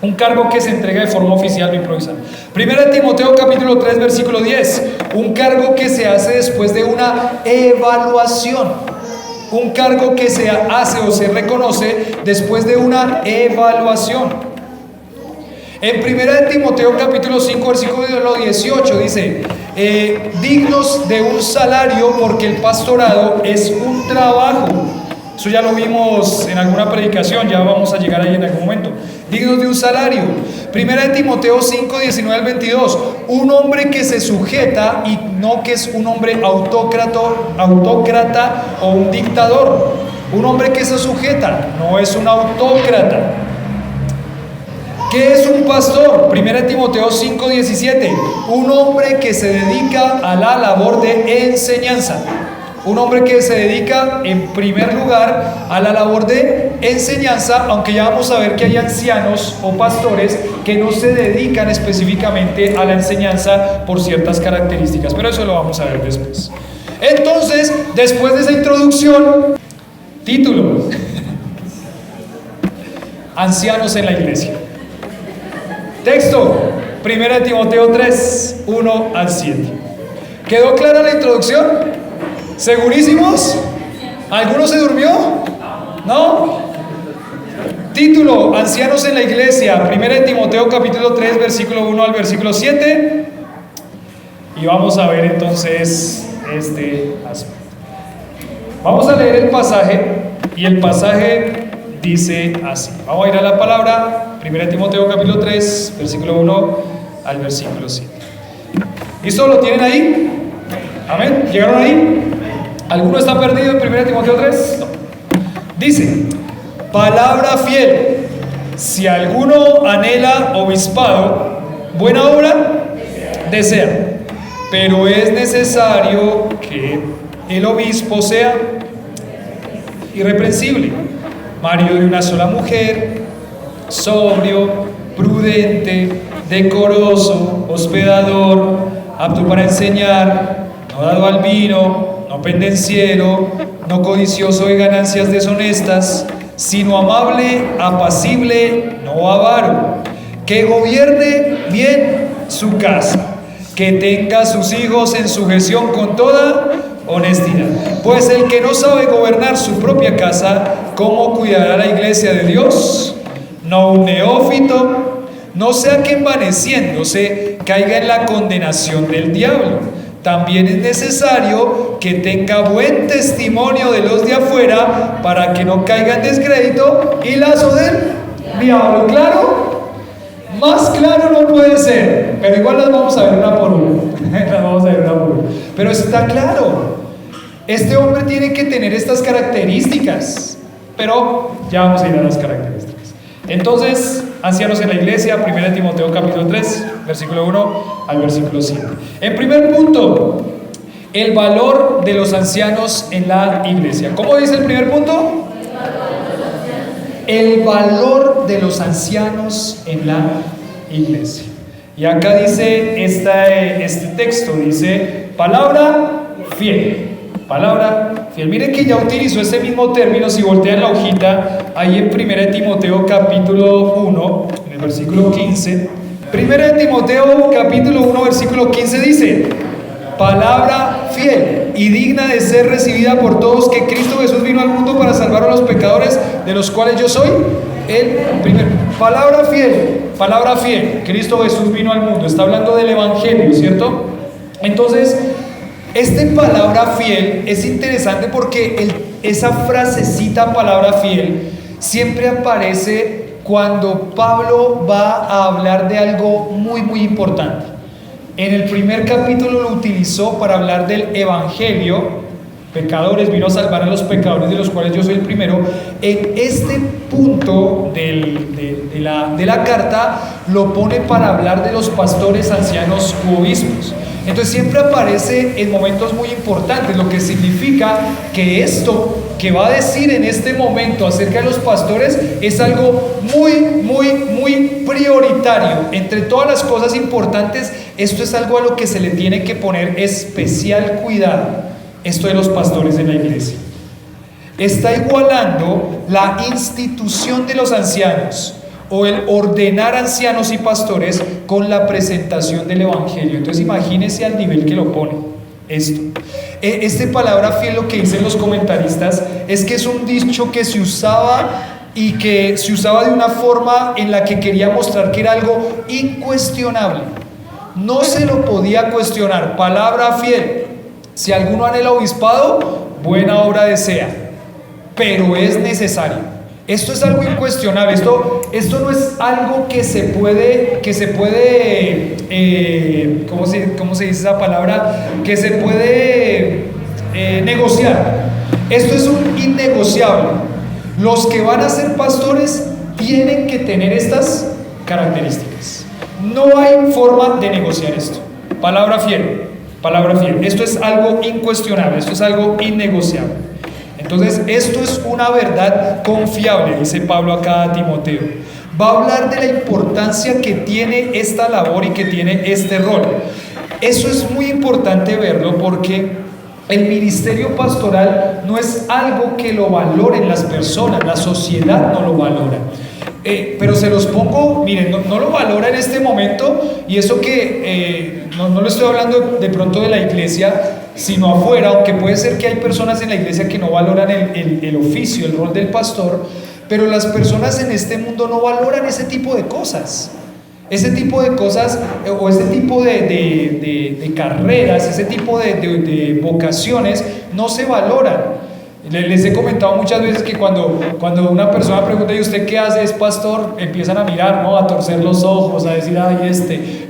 un cargo que se entrega de forma oficial, no improvisada. Primera de Timoteo capítulo 3 versículo 10, un cargo que se hace después de una evaluación. Un cargo que se hace o se reconoce después de una evaluación. En 1 Timoteo capítulo 5 versículo 18 dice, dignos de un salario, porque el pastorado es un trabajo. Eso ya lo vimos en alguna predicación, ya vamos a llegar ahí en algún momento. Dignos de un salario. 1 Timoteo 5, 19 al 22. Un hombre que se sujeta, y no que es un hombre autócrata o un dictador. Un hombre que se sujeta, no es un autócrata. ¿Qué es un pastor? 1 Timoteo 5, 17. Un hombre que se dedica a la labor de enseñanza. Un hombre que se dedica en primer lugar a la labor de enseñanza, aunque ya vamos a ver que hay ancianos o pastores que no se dedican específicamente a la enseñanza por ciertas características, pero eso lo vamos a ver después. Entonces, después de esa introducción, título: Ancianos en la iglesia. Texto: 1 Timoteo 3, 1 al 7. ¿Quedó clara la introducción? ¿Segurísimos? ¿Alguno se durmió? ¿No? Título: Ancianos en la iglesia. 1 Timoteo capítulo 3 versículo 1 al versículo 7. Y vamos a ver entonces este aspecto. Vamos a leer el pasaje, y el pasaje dice así. Vamos a ir a la palabra. 1 Timoteo capítulo 3 versículo 1 al versículo 7. ¿Listo? ¿Lo tienen ahí? Amén. ¿Llegaron ahí? ¿Alguno está perdido en 1 Timoteo 3? No. Dice: palabra fiel. Si alguno anhela obispado, buena obra desea, pero es necesario que el obispo sea irreprensible, marido de una sola mujer, sobrio, prudente, decoroso, hospedador, apto para enseñar, no dado al vino, no pendenciero, no codicioso de ganancias deshonestas, sino amable, apacible, no avaro, que gobierne bien su casa, que tenga a sus hijos en sujeción con toda honestidad. Pues el que no sabe gobernar su propia casa, ¿cómo cuidará la iglesia de Dios? No un neófito, no sea que envaneciéndose caiga en la condenación del diablo. También es necesario que tenga buen testimonio de los de afuera, para que no caiga en descrédito y lazo del diablo. ¿Claro? Más claro no puede ser, pero igual las vamos a ver una por una. Las vamos a ver una por una. Pero está claro, este hombre tiene que tener estas características, pero ya vamos a ir a las características. Entonces, ancianos en la iglesia, 1 Timoteo capítulo 3, versículo 1 al versículo 7. En primer punto, el valor de los ancianos en la iglesia. ¿Cómo dice el primer punto? El valor de los ancianos en la iglesia. Y acá dice este texto, dice palabra fiel. Palabra fiel. Miren que ya utilizó ese mismo término. Si voltean la hojita, ahí en 1 Timoteo capítulo 1, en el versículo 15. 1 Timoteo capítulo 1, versículo 15 dice: palabra fiel y digna de ser recibida por todos, que Cristo Jesús vino al mundo para salvar a los pecadores, de los cuales yo soy el primero. Palabra fiel. Cristo Jesús vino al mundo. Está hablando del Evangelio, ¿cierto? Entonces, esta palabra fiel es interesante porque esa frasecita palabra fiel siempre aparece cuando Pablo va a hablar de algo muy, muy importante. En el primer capítulo lo utilizó para hablar del Evangelio. Pecadores, vino a salvar a los pecadores, de los cuales yo soy el primero. En este punto de la carta lo pone para hablar de los pastores, ancianos u obispos. Entonces siempre aparece en momentos muy importantes, lo que significa que esto que va a decir en este momento acerca de los pastores es algo muy, muy, muy prioritario. Entre todas las cosas importantes, esto es algo a lo que se le tiene que poner especial cuidado. Esto de los pastores en la iglesia está igualando la institución de los ancianos o el ordenar ancianos y pastores con la presentación del Evangelio. Entonces imagínense al nivel que lo pone esto. Esta palabra fiel, lo que dicen los comentaristas, es que es un dicho que se usaba y que se usaba de una forma en la que quería mostrar que era algo incuestionable. No se lo podía cuestionar. Palabra fiel. Si alguno anhela obispado, buena obra desea, pero es necesario. Esto es algo incuestionable. Esto no es algo que se puede ¿cómo se dice esa palabra? Que se puede negociar. Esto es un innegociable. Los que van a ser pastores tienen que tener estas características. No hay forma de negociar esto. Palabra fiel. Esto es algo incuestionable, esto es algo innegociable. Entonces, esto es una verdad confiable, dice Pablo acá a Timoteo. Va a hablar de la importancia que tiene esta labor y que tiene este rol. Eso es muy importante verlo porque el ministerio pastoral no es algo que lo valoren las personas, la sociedad no lo valora. Pero se los pongo, miren, no lo valora en este momento, y eso que no lo estoy hablando de pronto de la iglesia, sino afuera, aunque puede ser que hay personas en la iglesia que no valoran el oficio, el rol del pastor, pero las personas en este mundo no valoran ese tipo de cosas. Ese tipo de cosas o ese tipo de carreras, ese tipo de vocaciones no se valoran. Les he comentado muchas veces que cuando una persona pregunta: ¿y usted qué hace? ¿Es pastor? Empiezan a mirar, ¿no? A torcer los ojos, a decir: ay,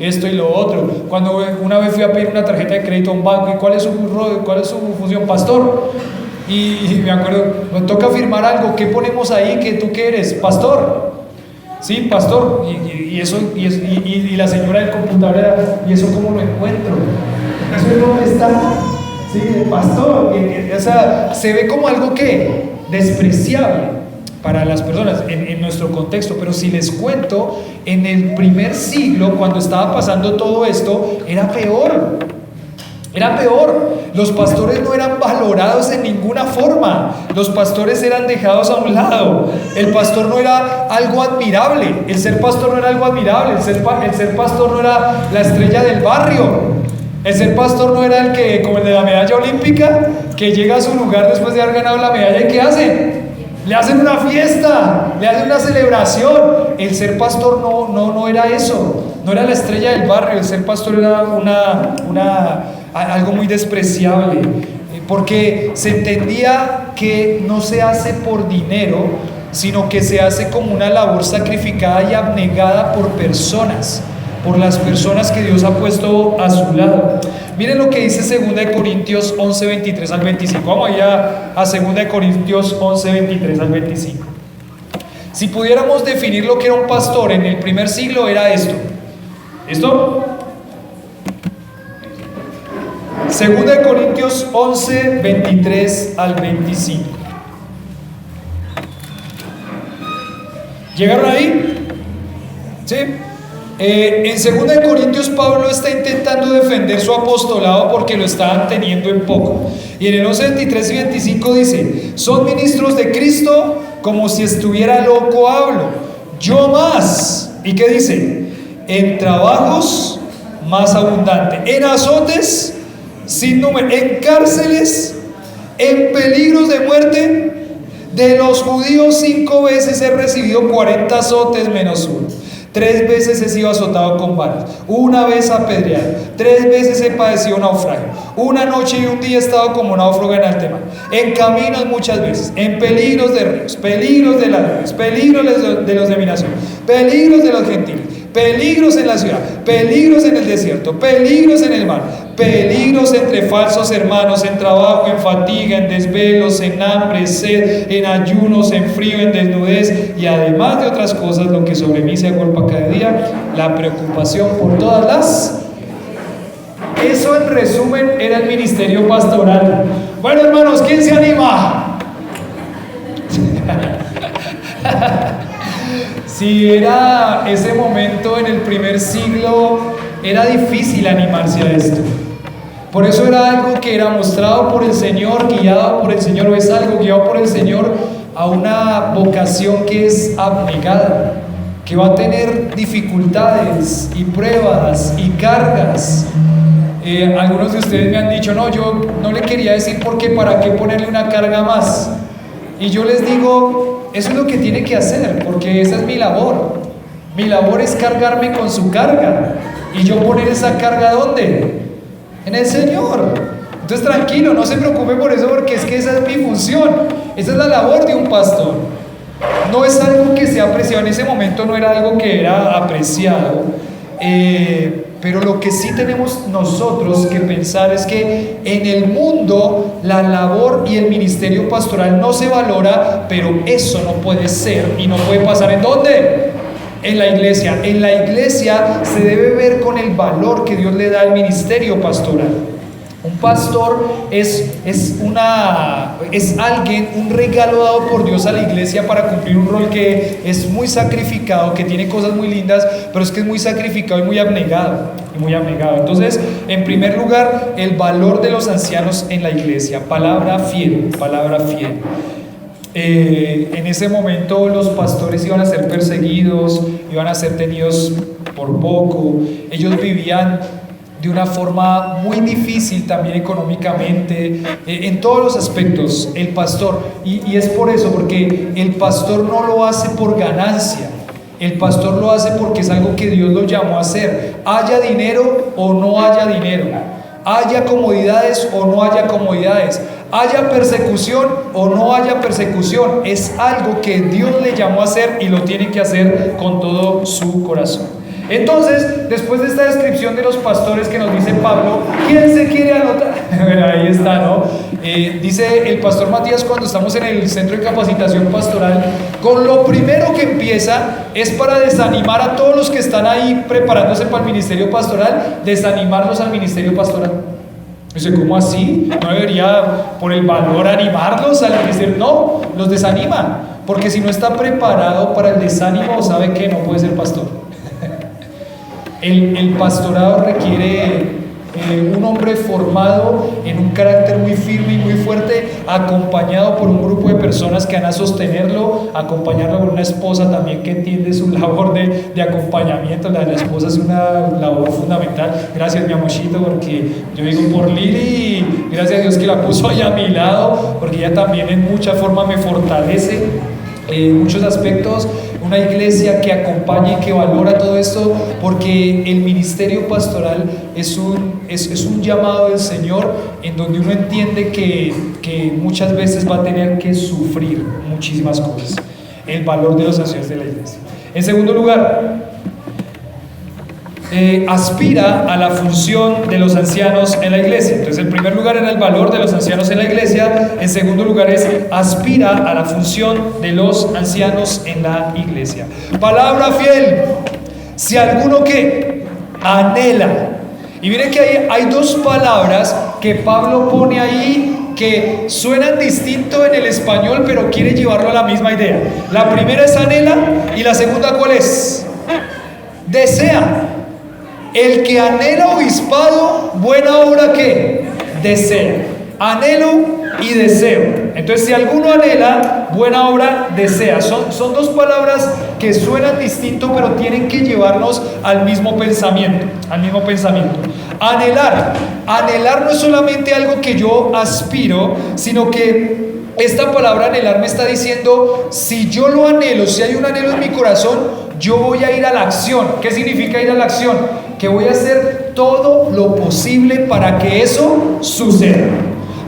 esto y lo otro. Cuando una vez fui a pedir una tarjeta de crédito a un banco, ¿y cuál es su función? Pastor. Y me acuerdo, nos toca firmar algo, ¿qué ponemos ahí? ¿Que tú qué eres? Pastor. Sí, pastor. Y la señora del computador era: ¿y eso cómo lo encuentro? ¿Eso es dónde está? Sí, pastor. O sea, se ve como algo que despreciable para las personas en nuestro contexto. Pero si les cuento, en el primer siglo, cuando estaba pasando todo esto, era peor. Los pastores no eran valorados en ninguna forma. Los pastores eran dejados a un lado. El pastor no era algo admirable. El ser pastor no era algo admirable. El ser pastor no era la estrella del barrio. El ser pastor no era el que, como el de la medalla olímpica, que llega a su lugar después de haber ganado la medalla, ¿y qué hacen? Le hacen una fiesta, le hacen una celebración. El ser pastor no era eso. No era la estrella del barrio. El ser pastor era algo muy despreciable, porque se entendía que no se hace por dinero, sino que se hace como una labor sacrificada y abnegada por las personas que Dios ha puesto a su lado. Miren lo que dice 2 Corintios 11, 23 al 25. Vamos allá a 2 Corintios 11, 23 al 25. Si pudiéramos definir lo que era un pastor en el primer siglo, era esto. ¿Esto? 2 Corintios 11, 23 al 25. ¿Llegaron ahí? ¿Sí? En 2 Corintios Pablo está intentando defender su apostolado porque lo estaban teniendo en poco. Y en el 11:23 y 25 dice: son ministros de Cristo, como si estuviera loco hablo, yo más. ¿Y qué dice? En trabajos más abundante, en azotes sin número, en cárceles, en peligros de muerte. De los judíos 5 veces he recibido 40 azotes menos uno. 3 veces he sido azotado con varas, 1 vez apedreado, 3 veces he padecido naufragio, 1 noche y 1 día he estado como náufrago en alta mar, en caminos muchas veces, en peligros de ríos, peligros de ladrones, peligros de los de mi nación, peligros de los gentiles, peligros en la ciudad, peligros en el desierto, peligros en el mar, peligros entre falsos hermanos, en trabajo, en fatiga, en desvelos, en hambre, sed, en ayunos, en frío, en desnudez, y además de otras cosas, lo que sobre mí se agolpa cada día, la preocupación por todas las... Eso en resumen era el ministerio pastoral. Bueno, hermanos, ¿quién se anima? Si era ese momento en el primer siglo, era difícil animarse a esto. Por eso era algo que era mostrado por el Señor, guiado por el Señor, o es algo guiado por el Señor a una vocación que es abnegada, que va a tener dificultades y pruebas y cargas. Algunos de ustedes me han dicho: no, yo no le quería decir porque para qué ponerle una carga más. Y yo les digo, eso es lo que tiene que hacer, porque esa es mi labor. Mi labor es cargarme con su carga. Y yo poner esa carga ¿dónde? En el Señor. Entonces tranquilo, no se preocupe por eso, porque es que esa es mi función. Esa es la labor de un pastor. No es algo que sea apreciado. En ese momento no era algo que era apreciado. Pero lo que sí tenemos nosotros que pensar es que en el mundo la labor y el ministerio pastoral no se valora, pero eso no puede ser y no puede pasar. ¿En dónde? En la iglesia. En la iglesia se debe ver con el valor que Dios le da al ministerio pastoral. Un pastor es alguien, un regalo dado por Dios a la iglesia para cumplir un rol que es muy sacrificado, que tiene cosas muy lindas, pero es que es muy sacrificado y muy abnegado. Entonces, en primer lugar, el valor de los ancianos en la iglesia. Palabra fiel. En ese momento los pastores iban a ser perseguidos, iban a ser tenidos por poco. Ellos vivían de una forma muy difícil también económicamente, en todos los aspectos, el pastor, y es por eso, porque el pastor no lo hace por ganancia, el pastor lo hace porque es algo que Dios lo llamó a hacer, haya dinero o no haya dinero, haya comodidades o no haya comodidades, haya persecución o no haya persecución, es algo que Dios le llamó a hacer y lo tiene que hacer con todo su corazón. Entonces, después de esta descripción de los pastores que nos dice Pablo, ¿quién se quiere anotar? Bueno, ahí está, ¿no? Dice el pastor Matías, cuando estamos en el centro de capacitación pastoral, con lo primero que empieza es para desanimar a todos los que están ahí preparándose para el ministerio pastoral, desanimarlos al ministerio pastoral. Dice, ¿cómo así? ¿No debería por el valor animarlos al ministerio? No, los desanima, porque si no está preparado para el desánimo, sabe que no puede ser pastor. El pastorado requiere un hombre formado en un carácter muy firme y muy fuerte, acompañado por un grupo de personas que van a sostenerlo, acompañarlo por una esposa también que entiende su labor de acompañamiento. La esposa es una labor fundamental. Gracias, mi amorcito, porque yo digo por Lili, gracias a Dios que la puso ahí a mi lado, porque ella también en mucha forma me fortalece en muchos aspectos. Una iglesia que acompaña y que valora todo esto, porque el ministerio pastoral es un llamado del Señor, en donde uno entiende que muchas veces va a tener que sufrir muchísimas cosas. El valor de los ancianos de la iglesia. En segundo lugar, aspira a la función de los ancianos en la iglesia. Entonces, en primer lugar era el valor de los ancianos en la iglesia. En segundo lugar es aspira a la función de los ancianos en la iglesia. Palabra fiel. Si alguno que anhela. Y miren que hay dos palabras que Pablo pone ahí que suenan distinto en el español, pero quiere llevarlo a la misma idea. La primera es anhela y la segunda, ¿cuál es? desea. El que anhela obispado, buena obra que desea. Anhelo y deseo. Entonces, si alguno anhela, buena obra desea. Son dos palabras que suenan distinto, pero tienen que llevarnos al mismo pensamiento. Anhelar no es solamente algo que yo aspiro, sino que esta palabra anhelar me está diciendo, si yo lo anhelo, si hay un anhelo en mi corazón, yo voy a ir a la acción. ¿Qué significa ir a la acción? Que voy a hacer todo lo posible para que eso suceda.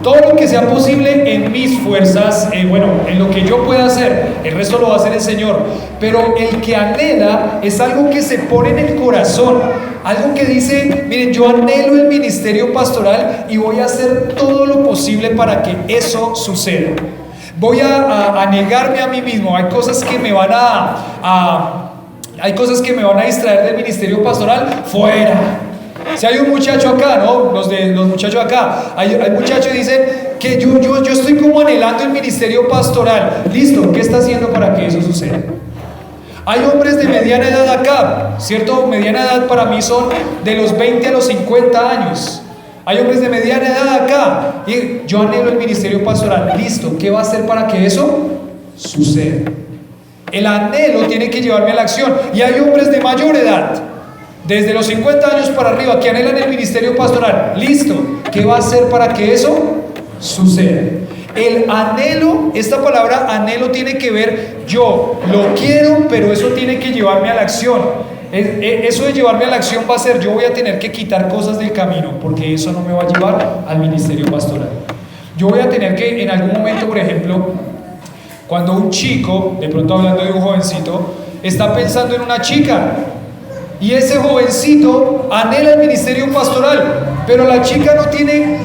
Todo lo que sea posible en mis fuerzas, en lo que yo pueda hacer, el resto lo va a hacer el Señor. Pero el que anhela es algo que se pone en el corazón, algo que dice, miren, yo anhelo el ministerio pastoral y voy a hacer todo lo posible para que eso suceda. Voy a negarme a mí mismo. Hay cosas que me van a distraer del ministerio pastoral, fuera. Si hay un muchacho acá, ¿no? Los muchachos acá, hay muchachos que dicen que yo estoy como anhelando el ministerio pastoral. Listo, ¿qué está haciendo para que eso suceda? Hay hombres de mediana edad acá, ¿cierto? Mediana edad para mí son de los 20 a los 50 años. Hay hombres de mediana edad acá y yo anhelo el ministerio pastoral. Listo, ¿qué va a hacer para que eso suceda? El anhelo tiene que llevarme a la acción. Y hay hombres de mayor edad, desde los 50 años para arriba, que anhelan el ministerio pastoral. Listo, ¿qué va a hacer para que eso suceda? El anhelo, esta palabra anhelo tiene que ver, yo lo quiero, pero eso tiene que llevarme a la acción. Eso de llevarme a la acción va a ser, yo voy a tener que quitar cosas del camino, porque eso no me va a llevar al ministerio pastoral. Yo voy a tener que, en algún momento, por ejemplo, cuando un chico, de pronto hablando de un jovencito, está pensando en una chica, y ese jovencito anhela el ministerio pastoral, pero la chica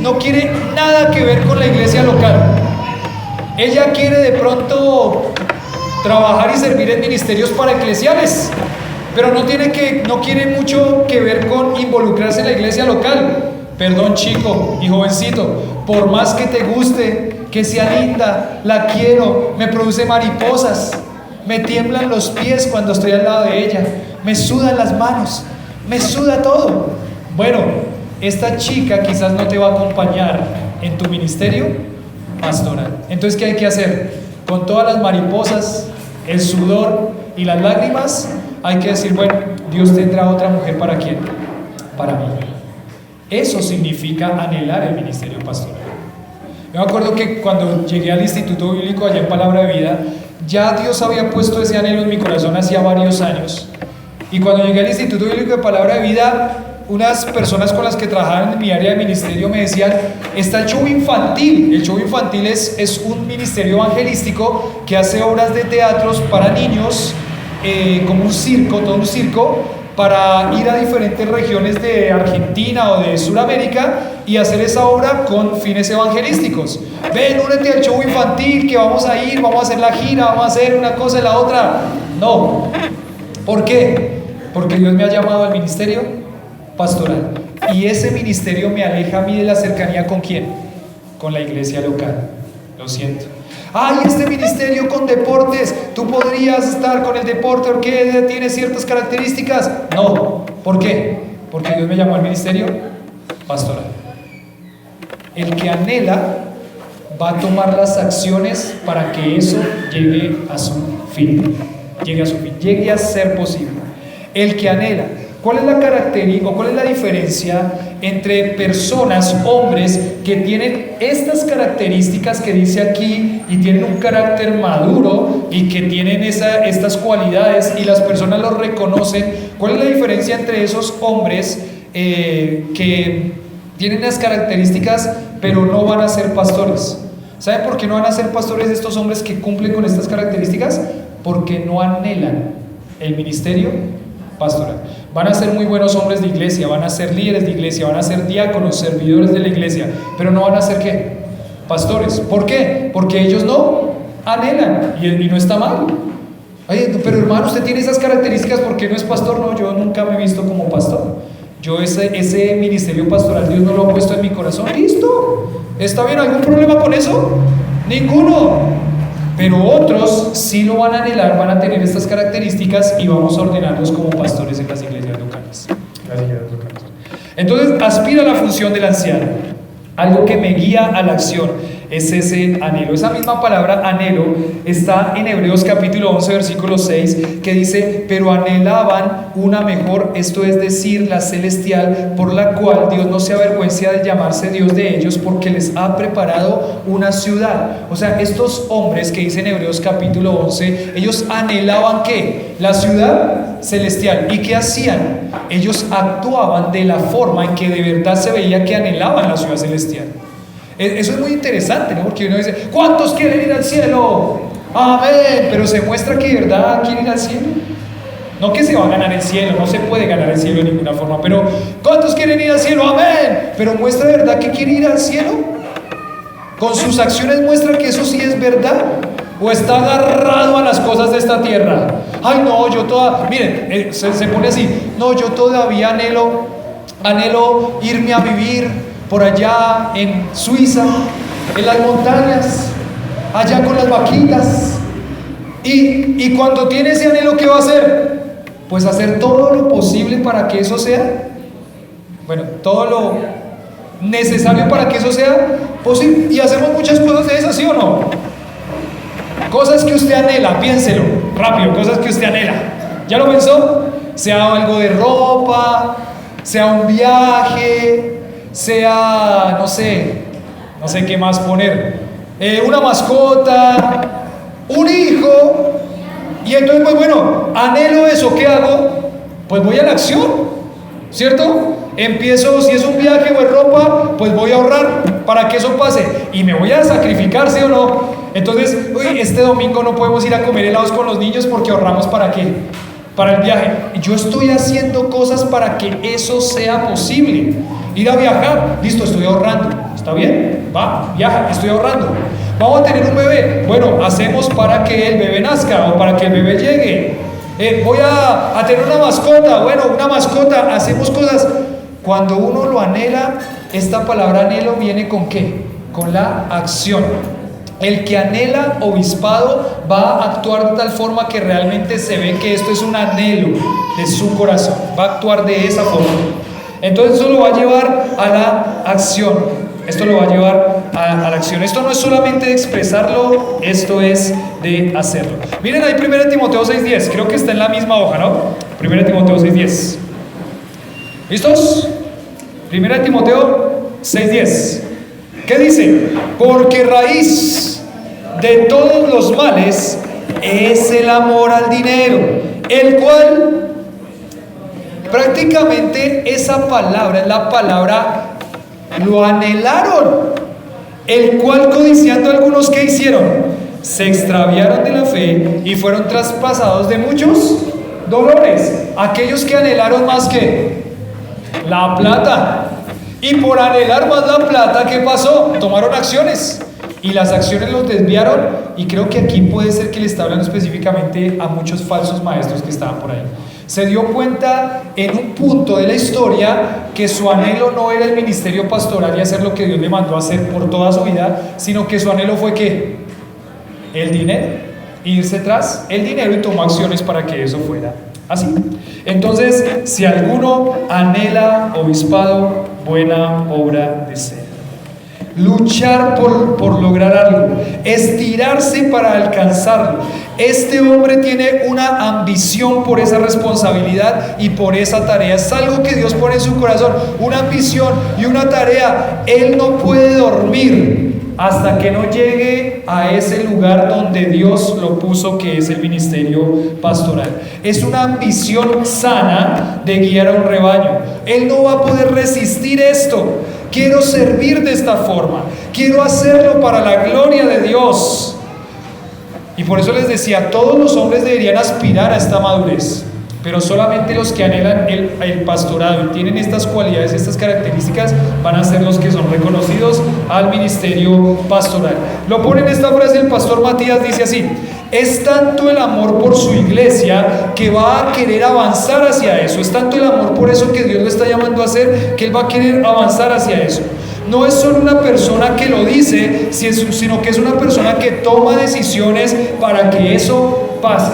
no quiere nada que ver con la iglesia local. Ella quiere de pronto trabajar y servir en ministerios paraeclesiales, pero no quiere mucho que ver con involucrarse en la iglesia local. Perdón, chico y jovencito, por más que te guste, que sea linda, la quiero, me produce mariposas, me tiemblan los pies cuando estoy al lado de ella, me sudan las manos, me suda todo. Bueno, esta chica quizás no te va a acompañar en tu ministerio pastoral. Entonces, ¿qué hay que hacer? Con todas las mariposas, el sudor y las lágrimas, hay que decir, bueno, Dios tendrá otra mujer. ¿Para quién? Para mí. Eso significa anhelar el ministerio pastoral. Yo me acuerdo que cuando llegué al Instituto Bíblico allá en Palabra de Vida, ya Dios había puesto ese anhelo en mi corazón hacía varios años. Y cuando llegué al Instituto Bíblico de Palabra de Vida, unas personas con las que trabajaban en mi área de ministerio me decían, está el show infantil. El show infantil es un ministerio evangelístico que hace obras de teatros para niños, como un circo, todo un circo, para ir a diferentes regiones de Argentina o de Sudamérica y hacer esa obra con fines evangelísticos. Ven, únete al show infantil que vamos a ir, vamos a hacer la gira, vamos a hacer una cosa y la otra. No. ¿Por qué? Porque Dios me ha llamado al ministerio pastoral. Y ese ministerio me aleja a mí de la cercanía ¿con quién? Con la iglesia local. Lo siento. Ay, este ministerio con deportes, tú podrías estar con el deporte porque tiene ciertas características. No. ¿Por qué? Porque Dios me llamó al ministerio pastoral. El que anhela va a tomar las acciones para que eso llegue a su fin. Llegue a ser posible. El que anhela. ¿Cuál es la característica o cuál es la diferencia entre personas, hombres, que tienen estas características que dice aquí y tienen un carácter maduro y que tienen estas cualidades y las personas los reconocen? ¿Cuál es la diferencia entre esos hombres que tienen las características pero no van a ser pastores? ¿Saben por qué no van a ser pastores estos hombres que cumplen con estas características? Porque no anhelan el ministerio pastoral. Van a ser muy buenos hombres de iglesia, van a ser líderes de iglesia, van a ser diáconos, servidores de la iglesia, pero no van a ser ¿qué? Pastores. ¿Por qué? Porque ellos no anhelan y no está mal. Oye, pero hermano, usted tiene esas características, ¿por qué no es pastor? No, yo nunca me he visto como pastor. Yo ese ministerio pastoral Dios no lo ha puesto en mi corazón. Listo. ¿Está bien? ¿Algún problema con eso? Ninguno. pero otros sí lo van a anhelar, van a tener estas características y vamos a ordenarlos como pastores en las iglesias locales. Entonces, aspira a la función del anciano. Algo que me guía a la acción es ese anhelo. Esa misma palabra anhelo está en Hebreos capítulo 11 versículo 6, que dice: pero anhelaban una mejor, esto es decir, la celestial, por la cual Dios no se avergüenza de llamarse Dios de ellos, porque les ha preparado una ciudad. O sea, estos hombres que dicen Hebreos capítulo 11, ellos anhelaban ¿qué? La ciudad celestial. ¿Y qué hacían? Ellos actuaban de la forma en que de verdad se veía que anhelaban la ciudad celestial. Eso es muy interesante, ¿no? Porque uno dice: ¿cuántos quieren ir al cielo? Amén. Pero se muestra que de verdad quieren ir al cielo. No que se va a ganar el cielo, no se puede ganar el cielo de ninguna forma. Pero ¿cuántos quieren ir al cielo? Amén. Pero muestra de verdad que quiere ir al cielo. Con sus acciones muestra que eso sí es verdad. O está agarrado a las cosas de esta tierra. Ay, no, yo miren, se pone así: no, yo todavía anhelo irme a vivir por allá en Suiza, en las montañas, allá con las vaquitas. Y cuando tiene ese anhelo, ¿qué va a hacer? Pues hacer todo lo posible para que eso sea, bueno, todo lo necesario para que eso sea posible. Y hacemos muchas cosas de esas, ¿sí o no? Cosas que usted anhela, piénselo rápido, cosas que usted anhela. ¿Ya lo pensó? Sea algo de ropa, sea un viaje, sea, no sé qué más poner, una mascota, un hijo. Y entonces, pues bueno, anhelo eso, ¿qué hago? Pues voy a la acción, ¿cierto? Empiezo, si es un viaje o es ropa, pues voy a ahorrar para que eso pase y me voy a sacrificar, ¿sí o no? Entonces, este domingo no podemos ir a comer helados con los niños porque ahorramos ¿para qué? Para el viaje. Yo estoy haciendo cosas para que eso sea posible. Ir a viajar, listo, estoy ahorrando. ¿Está bien? Va, viaja, estoy ahorrando. Vamos a tener un bebé. Bueno, hacemos para que el bebé nazca o para que el bebé llegue. Voy a tener una mascota. Bueno, una mascota, hacemos cosas. Cuando uno lo anhela, esta palabra anhelo viene ¿con qué? Con la acción. El que anhela obispado va a actuar de tal forma que realmente se ve que esto es un anhelo de su corazón. Va a actuar de esa forma. Entonces eso lo va a llevar a la acción. Esto lo va a llevar a la acción. Esto no es solamente de expresarlo, esto es de hacerlo. Miren ahí 1 Timoteo 6:10. Creo que está en la misma hoja, ¿no? 1 Timoteo 6:10. ¿Listos? 1 Timoteo 6:10. ¿Qué dice? Porque raíz de todos los males es el amor al dinero, el cual prácticamente esa palabra es la palabra lo anhelaron, el cual codiciando algunos que hicieron, se extraviaron de la fe y fueron traspasados de muchos dolores. Aquellos que anhelaron más que la plata. Y por anhelar más la plata, ¿qué pasó? Tomaron acciones y las acciones los desviaron. Y creo que aquí puede ser que le está hablando específicamente a muchos falsos maestros que estaban por ahí. Se dio cuenta en un punto de la historia que su anhelo no era el ministerio pastoral y hacer lo que Dios le mandó a hacer por toda su vida, sino que su anhelo fue ¿qué? El dinero, irse tras el dinero, y tomó acciones para que eso fuera así. Entonces, si alguno anhela obispado, buena obra desea. Luchar por lograr algo, estirarse para alcanzarlo. Este hombre tiene una ambición por esa responsabilidad y por esa tarea. Es algo que Dios pone en su corazón, una ambición y una tarea. Él no puede dormir hasta que no llegue a ese lugar donde Dios lo puso, que es el ministerio pastoral. Es una ambición sana de guiar a un rebaño. Él no va a poder resistir esto. Quiero servir de esta forma, quiero hacerlo para la gloria de Dios. Y por eso les decía, todos los hombres deberían aspirar a esta madurez, pero solamente los que anhelan el pastorado y tienen estas cualidades, estas características, van a ser los que son reconocidos al ministerio pastoral. Lo pone en esta frase el pastor Matías, dice así: es tanto el amor por su iglesia que va a querer avanzar hacia eso. Es tanto el amor por eso que Dios lo está llamando a hacer, que él va a querer avanzar hacia eso. no es solo una persona que lo dice, sino que es una persona que toma decisiones para que eso pase.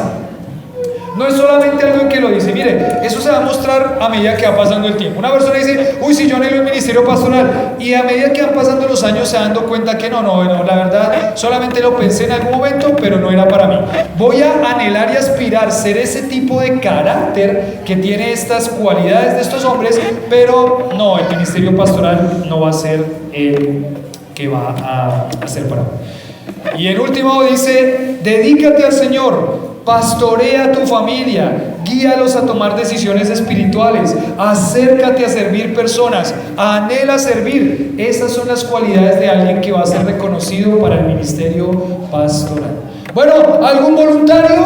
No es solamente algo que lo dice. Mire, eso se va a mostrar a medida que va pasando el tiempo. Una persona dice, uy, si yo anhelo el ministerio pastoral, y a medida que van pasando los años se dando cuenta que no, la verdad, solamente lo pensé en algún momento, pero no era para mí. Voy a anhelar y aspirar ser ese tipo de carácter que tiene estas cualidades de estos hombres, pero no, el ministerio pastoral no va a ser el que va a ser para mí. Y el último dice, dedícate al Señor, pastorea a tu familia, guíalos a tomar decisiones espirituales, acércate a servir personas, anhela servir. Esas son las cualidades de alguien que va a ser reconocido para el ministerio pastoral. Bueno, ¿algún voluntario?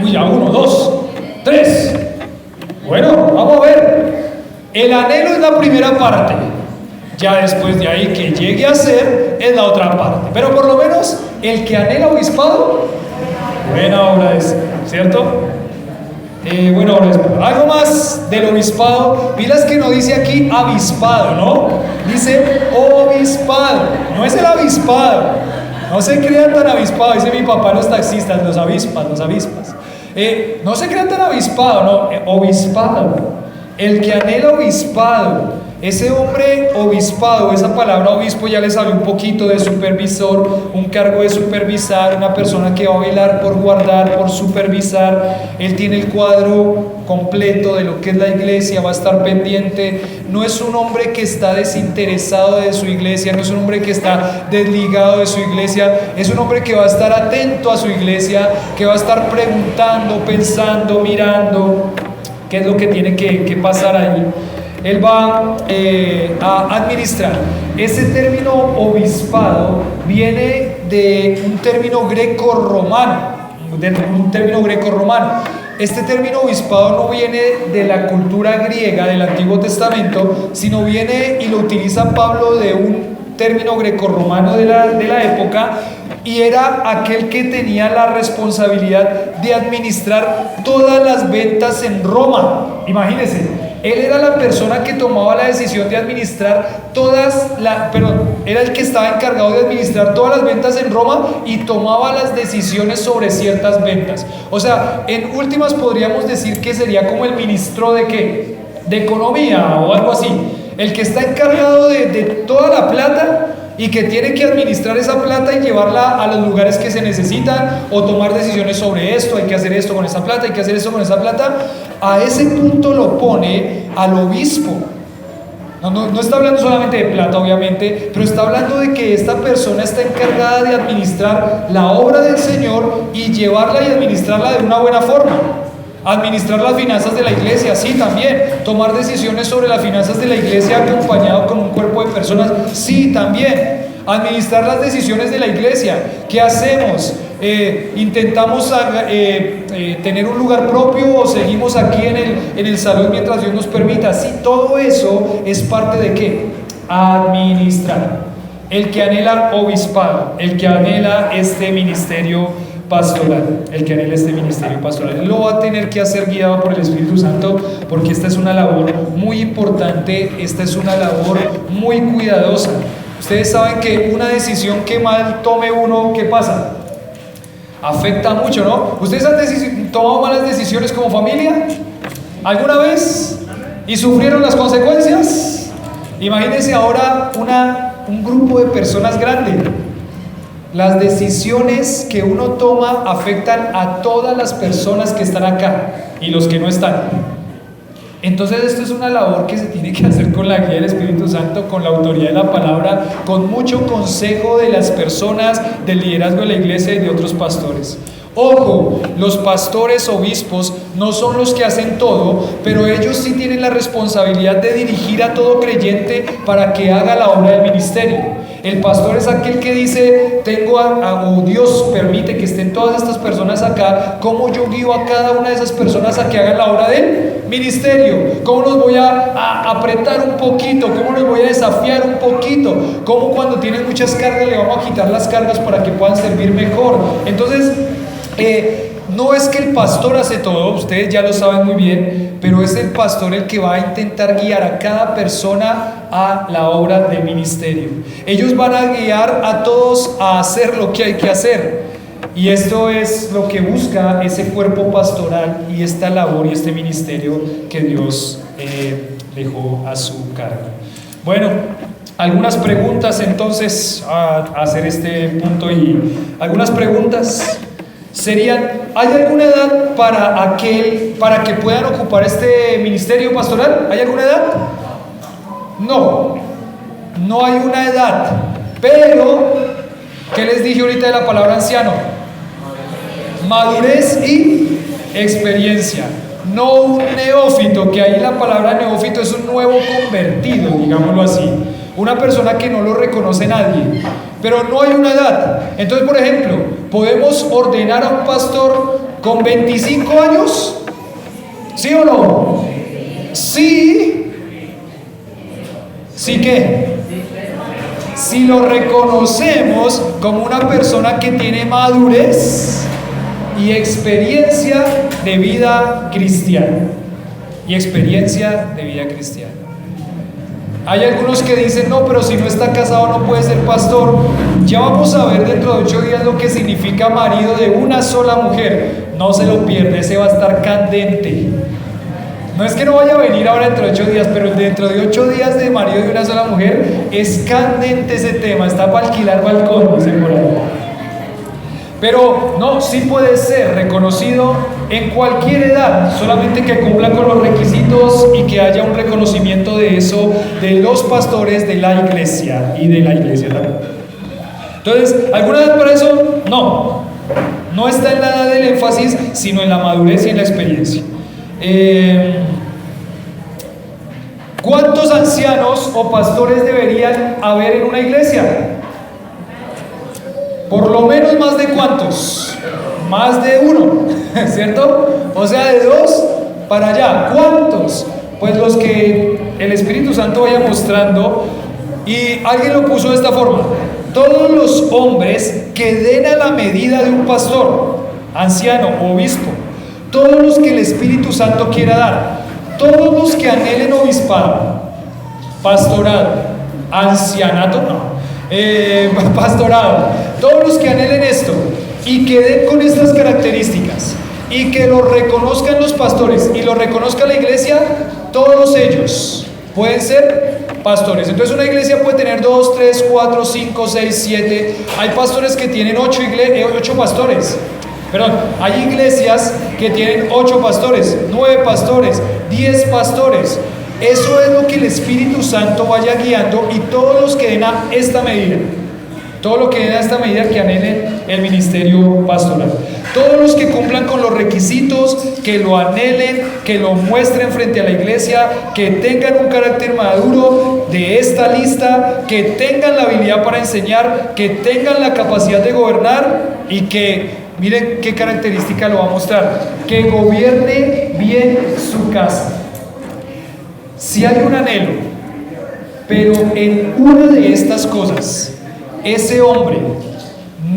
Uy, ya 1, 2, 3. Bueno, vamos a ver. El anhelo es la primera parte. Ya después de ahí que llegue a ser es la otra parte. Pero por lo menos el que anhela obispado, buena obra es, ¿cierto? Buena obra es. Algo más del obispado. Pilas que no dice aquí avispado, ¿no? Dice obispado. No es el avispado. No se crean tan avispado. Dice mi papá, los taxistas, los avispas. No se crean tan avispado, no. Obispado. El que anhela obispado. Ese hombre obispado, esa palabra obispo ya les hablé un poquito de supervisor, un cargo de supervisar, una persona que va a velar por guardar, por supervisar. Él tiene el cuadro completo de lo que es la iglesia, va a estar pendiente. No es un hombre que está desinteresado de su iglesia, no es un hombre que está desligado de su iglesia, es un hombre que va a estar atento a su iglesia, que va a estar preguntando, pensando, mirando qué es lo que tiene que pasar ahí. Él va a administrar. Ese término obispado viene de un término greco-romano. Este término obispado no viene de la cultura griega del Antiguo Testamento, sino viene y lo utiliza Pablo de un término greco-romano de la época, y era aquel que tenía la responsabilidad de administrar todas las ventas en Roma. Imagínense. Él era la persona que tomaba la decisión de administrar era el que estaba encargado de administrar todas las ventas en Roma y tomaba las decisiones sobre ciertas ventas. O sea, en últimas podríamos decir que sería como el ministro de ¿qué? De economía o algo así. El que está encargado de toda la plata y que tiene que administrar esa plata y llevarla a los lugares que se necesitan, o tomar decisiones sobre esto, hay que hacer esto con esa plata, hay que hacer esto con esa plata. A ese punto lo pone al obispo. No está hablando solamente de plata, obviamente, pero está hablando de que esta persona está encargada de administrar la obra del Señor y llevarla y administrarla de una buena forma. Administrar las finanzas de la iglesia, sí, también. Tomar decisiones sobre las finanzas de la iglesia acompañado con un cuerpo de personas, sí, también. Administrar las decisiones de la iglesia. ¿Qué hacemos? ¿Intentamos tener un lugar propio o seguimos aquí en el salón mientras Dios nos permita? Sí, todo eso es parte de ¿qué? Administrar. El que anhela obispado, el que anhela este ministerio pastoral, él lo va a tener que hacer guiado por el Espíritu Santo, porque esta es una labor muy importante, esta es una labor muy cuidadosa. Ustedes saben que una decisión que mal tome uno, ¿qué pasa? Afecta mucho, ¿no? ¿Ustedes han tomado malas decisiones como familia? ¿Alguna vez? ¿Y sufrieron las consecuencias? Imagínense ahora un grupo de personas grande. Las decisiones que uno toma afectan a todas las personas que están acá y los que no están. Entonces esto es una labor que se tiene que hacer con la guía del Espíritu Santo, con la autoridad de la palabra, con mucho consejo de las personas, del liderazgo de la iglesia y de otros pastores. Ojo, los pastores, obispos, no son los que hacen todo, pero ellos sí tienen la responsabilidad de dirigir a todo creyente para que haga la obra del ministerio. El pastor es aquel que dice, Dios permite que estén todas estas personas acá, ¿cómo yo guío a cada una de esas personas a que hagan la obra del ministerio? ¿Cómo los voy a apretar un poquito? ¿Cómo los voy a desafiar un poquito? ¿Cómo cuando tienen muchas cargas le vamos a quitar las cargas para que puedan servir mejor? Entonces, no es que el pastor hace todo, ustedes ya lo saben muy bien, pero es el pastor el que va a intentar guiar a cada persona a la obra de ministerio. Ellos van a guiar a todos a hacer lo que hay que hacer. Y esto es lo que busca ese cuerpo pastoral y esta labor y este ministerio que Dios dejó a su cargo. Bueno, algunas preguntas entonces a hacer este punto, y algunas preguntas serían: ¿hay alguna edad para que puedan ocupar este ministerio pastoral? ¿Hay alguna edad? No hay una edad, pero ¿qué les dije ahorita de la palabra anciano? Madurez y experiencia. No un neófito, que ahí la palabra neófito es un nuevo convertido, digámoslo así. Una persona que no lo reconoce nadie. Pero no hay una edad. Entonces, por ejemplo, ¿podemos ordenar a un pastor con 25 años? ¿Sí o no? Sí. ¿Sí qué? Si lo reconocemos como una persona que tiene madurez y experiencia de vida cristiana. Hay algunos que dicen: no, pero si no está casado no puede ser pastor. Ya vamos a ver dentro de 8 días lo que significa marido de una sola mujer. No se lo pierde, ese va a estar candente. No es que no vaya a venir ahora dentro de 8 días, pero dentro de 8 días de marido de una sola mujer es candente ese tema. Está para alquilar balcón, dice por ahí. Pero no, sí puede ser reconocido en cualquier edad, solamente que cumpla con los requisitos y que haya un reconocimiento de eso de los pastores de la iglesia y de la iglesia también. Entonces, ¿alguna edad para eso? No está en la edad del énfasis, sino en la madurez y en la experiencia. ¿Cuántos ancianos o pastores deberían haber en una iglesia? Por lo menos más de ¿cuántos? Más de uno, ¿cierto? O sea, de 2 para allá. ¿Cuántos? Pues los que el Espíritu Santo vaya mostrando. Y alguien lo puso de esta forma: todos los hombres que den a la medida de un pastor, anciano, obispo, todos los que el Espíritu Santo quiera dar, todos los que anhelen obispado, pastorado, ancianato, pastorado, todos los que anhelen esto y que den con estas características y que lo reconozcan los pastores y lo reconozca la iglesia, todos ellos pueden ser pastores. Entonces una iglesia puede tener 2, 3, 4, 5, 6, 7. Hay pastores que tienen 8 pastores. Perdón, hay iglesias que tienen 8 pastores, 9 pastores, 10 pastores. Eso es lo que el Espíritu Santo vaya guiando, y todos los que den a esta medida, que anhelen el ministerio pastoral, todos los que cumplan con los requisitos, que lo anhelen, que lo muestren frente a la iglesia, que tengan un carácter maduro de esta lista, que tengan la habilidad para enseñar, que tengan la capacidad de gobernar, y que, miren qué característica lo va a mostrar, que gobierne bien su casa. Si hay un anhelo, pero en una de estas cosas ese hombre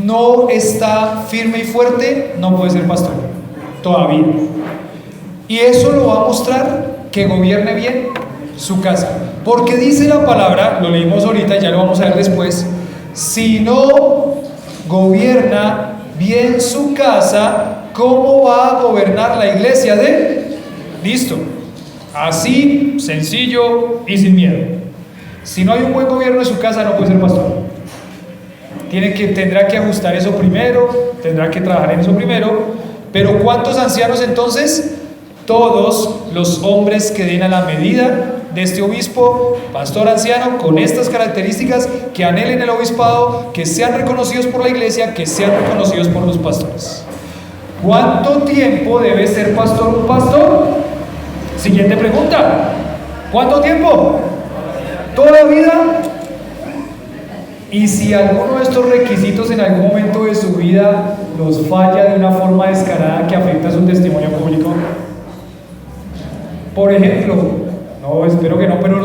no está firme y fuerte, no puede ser pastor todavía. Y eso lo va a mostrar, que gobierne bien su casa. Porque dice la palabra, lo leímos ahorita, ya lo vamos a ver después: si no gobierna bien su casa, ¿cómo va a gobernar la iglesia de él? Listo. Así, sencillo y sin miedo. Si no hay un buen gobierno de su casa, no puede ser pastor. Tendrá que ajustar eso primero, tendrá que trabajar en eso primero. Pero ¿cuántos ancianos entonces? Todos los hombres que den a la medida de este obispo, pastor anciano, con estas características, que anhelen el obispado, que sean reconocidos por la iglesia, que sean reconocidos por los pastores. ¿Cuánto tiempo debe ser pastor un pastor? Siguiente pregunta: ¿cuánto tiempo? ¿Toda la vida? Y si alguno de estos requisitos en algún momento de su vida los falla de una forma descarada que afecta su testimonio público, por ejemplo, no, espero que no, pero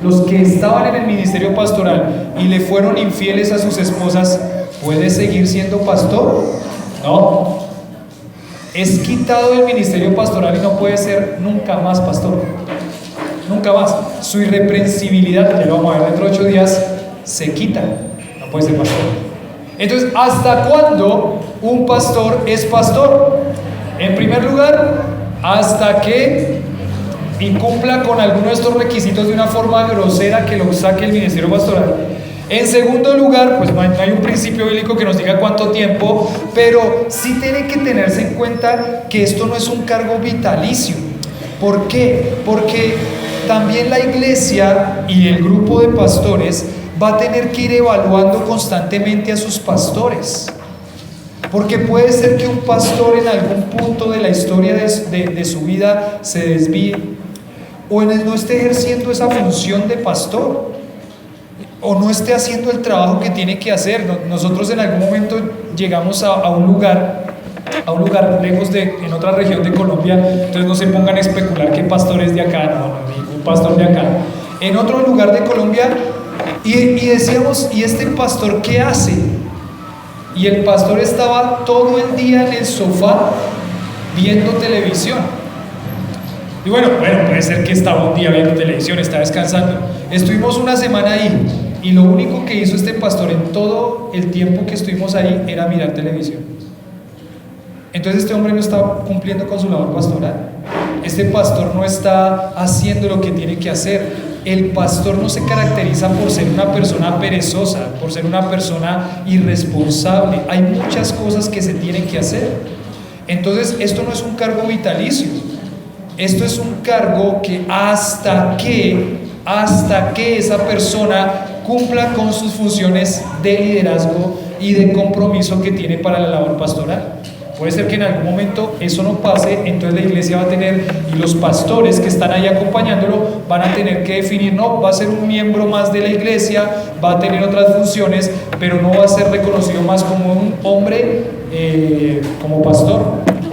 los que estaban en el ministerio pastoral y le fueron infieles a sus esposas, ¿puede seguir siendo pastor? No. es quitado del ministerio pastoral y no puede ser nunca más pastor. Nunca más. Su irreprensibilidad, ya lo vamos a ver dentro de 8 días, se quita. No puede ser pastor. Entonces, ¿hasta cuándo un pastor es pastor? En primer lugar, hasta que incumpla con alguno de estos requisitos de una forma grosera que lo saque del ministerio pastoral. En segundo lugar, pues no hay un principio bíblico que nos diga cuánto tiempo, pero sí tiene que tenerse en cuenta que esto no es un cargo vitalicio. ¿Por qué? Porque también la iglesia y el grupo de pastores va a tener que ir evaluando constantemente a sus pastores. Porque puede ser que un pastor en algún punto de la historia de su vida se desvíe, o no esté ejerciendo esa función de pastor, o no esté haciendo el trabajo que tiene que hacer. Nosotros en algún momento llegamos a un lugar lejos en otra región de Colombia, entonces no se pongan a especular qué pastor es de acá, no, ningún pastor de acá, en otro lugar de Colombia, y decíamos, ¿y este pastor qué hace? Y el pastor estaba todo el día en el sofá viendo televisión. Y bueno, puede ser que estaba un día viendo televisión, estaba descansando. Estuvimos una semana ahí y lo único que hizo este pastor en todo el tiempo que estuvimos ahí era mirar televisión. Entonces este hombre no está cumpliendo con su labor pastoral. Este pastor no está haciendo lo que tiene que hacer. El pastor no se caracteriza por ser una persona perezosa, por ser una persona irresponsable. Hay muchas cosas que se tienen que hacer. Entonces esto no es un cargo vitalicio. Esto es un cargo que hasta que esa persona cumpla con sus funciones de liderazgo y de compromiso que tiene para la labor pastoral. Puede ser que en algún momento eso no pase, entonces la iglesia va a tener, y los pastores que están ahí acompañándolo van a tener que definir, no, va a ser un miembro más de la iglesia, va a tener otras funciones, pero no va a ser reconocido más como un hombre, como pastor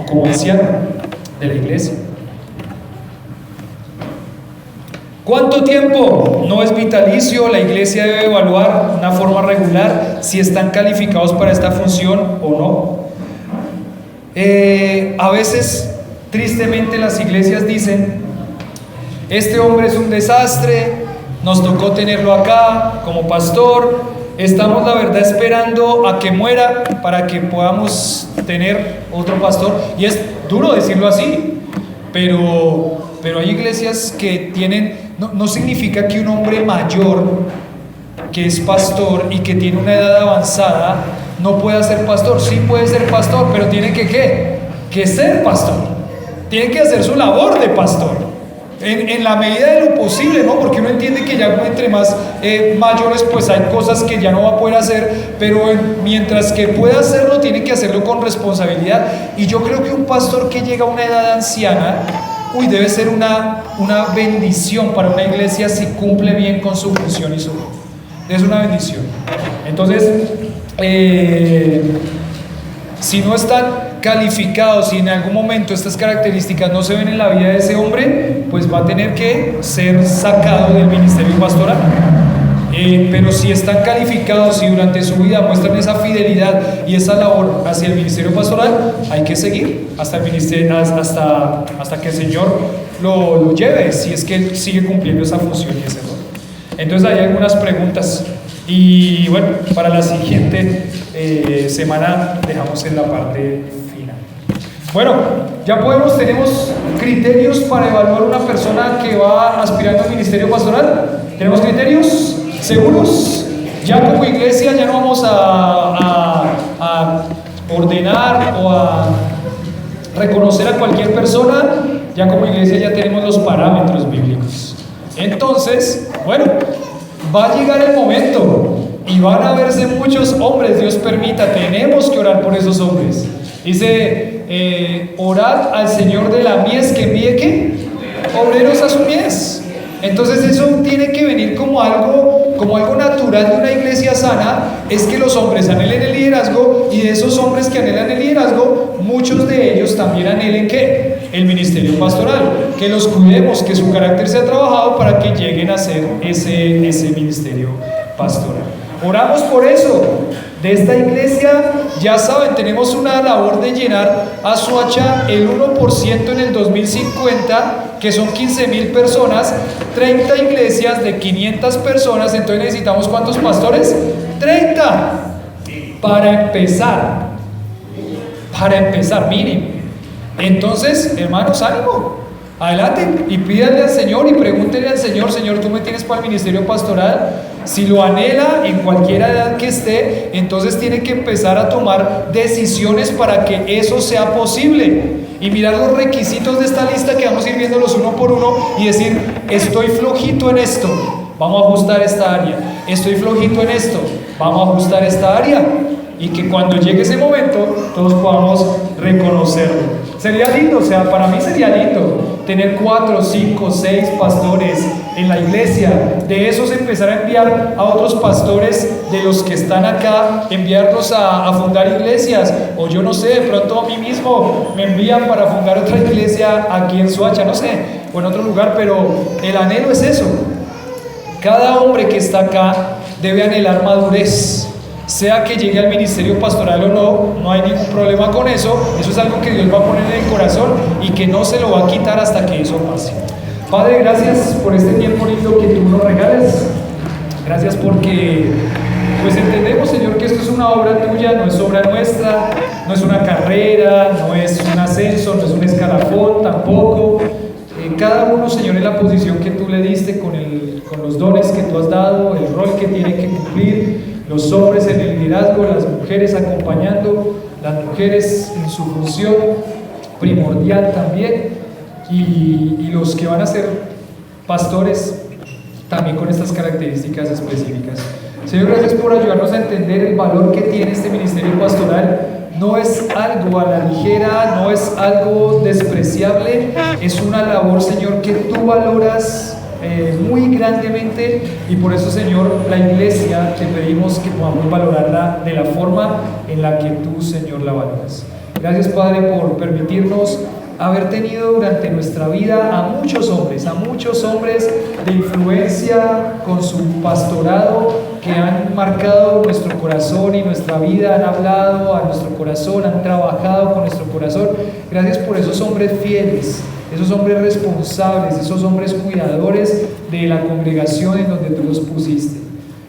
o como anciano de la iglesia. ¿Cuánto tiempo? No es vitalicio. La iglesia debe evaluar de una forma regular si están calificados para esta función o no. A veces, tristemente, las iglesias dicen: este hombre es un desastre, nos tocó tenerlo acá como pastor, estamos la verdad esperando a que muera para que podamos tener otro pastor. Y es duro decirlo así, pero hay iglesias que tienen, no significa que un hombre mayor que es pastor y que tiene una edad avanzada no pueda ser pastor. Sí puede ser pastor, pero tiene que ser pastor, tiene que hacer su labor de pastor en la medida de lo posible, ¿no? Porque uno entiende que ya entre más mayores, pues hay cosas que ya no va a poder hacer, pero mientras que pueda hacerlo, tiene que hacerlo con responsabilidad. Y yo creo que un pastor que llega a una edad anciana, debe ser una bendición para una iglesia si cumple bien con su función y su rol. Es una bendición. Entonces, si no están calificados, si en algún momento estas características no se ven en la vida de ese hombre, pues va a tener que ser sacado del ministerio pastoral. Pero si están calificados y durante su vida muestran esa fidelidad y esa labor hacia el ministerio pastoral, hay que seguir hasta el ministerio, hasta que el Señor lo lleve, si es que Él sigue cumpliendo esa función y ese rol. Entonces hay algunas preguntas, y bueno, para la siguiente semana dejamos en la parte final. Bueno, ya tenemos criterios para evaluar una persona que va aspirando al ministerio pastoral. ¿Tenemos criterios seguros? Ya como iglesia ya no vamos a ordenar o a reconocer a cualquier persona. Ya como iglesia ya tenemos los parámetros bíblicos. Entonces, bueno, va a llegar el momento y van a verse muchos hombres, Dios permita, tenemos que orar por esos hombres. Dice, orad al Señor de la mies que envíe ¿qué? Obreros a su mies. Entonces eso tiene que venir como algo natural de una iglesia sana, es que los hombres anhelen el liderazgo, y de esos hombres que anhelan el liderazgo, muchos de ellos también anhelen ¿qué? El ministerio pastoral, que los cuidemos, que su carácter sea trabajado para que lleguen a ser ese ministerio pastoral. Oramos por eso. De esta iglesia, ya saben, tenemos una labor de llenar a Soacha el 1% en el 2050, que son 15,000 personas, 30 iglesias de 500 personas, entonces necesitamos ¿cuántos pastores? 30 para empezar, mínimo. Entonces, hermanos, ánimo, adelante y pídanle al Señor y pregúntenle al Señor: Señor, tú me tienes para el ministerio pastoral. Si lo anhela en cualquier edad que esté, entonces tiene que empezar a tomar decisiones para que eso sea posible y mirar los requisitos de esta lista que vamos a ir viéndolos uno por uno y decir: estoy flojito en esto, vamos a ajustar esta área, estoy flojito en esto, vamos a ajustar esta área, y que cuando llegue ese momento todos podamos reconocerlo. Sería lindo, o sea, para mí sería lindo tener 4, 5, 6 pastores en la iglesia. De esos empezar a enviar a otros pastores de los que están acá, enviarlos a fundar iglesias, o yo no sé, de pronto a mí mismo me envían para fundar otra iglesia aquí en Soacha, no sé, o en otro lugar, pero el anhelo es eso. Cada hombre que está acá debe anhelar madurez. Sea que llegue al ministerio pastoral o no, no hay ningún problema con eso. Eso es algo que Dios va a poner en el corazón y que no se lo va a quitar hasta que eso pase. Padre, gracias por este tiempo lindo que tú nos regales. Gracias porque pues entendemos, Señor, que esto es una obra tuya, no es obra nuestra, no es una carrera, no es un ascenso, no es un escalafón tampoco. Cada uno, Señor, en la posición que tú le diste, con los dones que tú has dado, el rol que tiene que cumplir. Los hombres en el liderazgo, las mujeres acompañando, las mujeres en su función primordial también, y los que van a ser pastores también con estas características específicas. Señor, gracias por ayudarnos a entender el valor que tiene este ministerio pastoral. No es algo a la ligera, no es algo despreciable, es una labor, Señor, que tú valoras muy grandemente, y por eso, Señor, la iglesia te pedimos que podamos valorarla de la forma en la que tú, Señor, la valoras. Gracias, Padre, por permitirnos haber tenido durante nuestra vida a muchos hombres de influencia con su pastorado, que han marcado nuestro corazón y nuestra vida, han hablado a nuestro corazón, han trabajado con nuestro corazón. Gracias por esos hombres fieles, esos hombres responsables, esos hombres cuidadores de la congregación en donde tú los pusiste.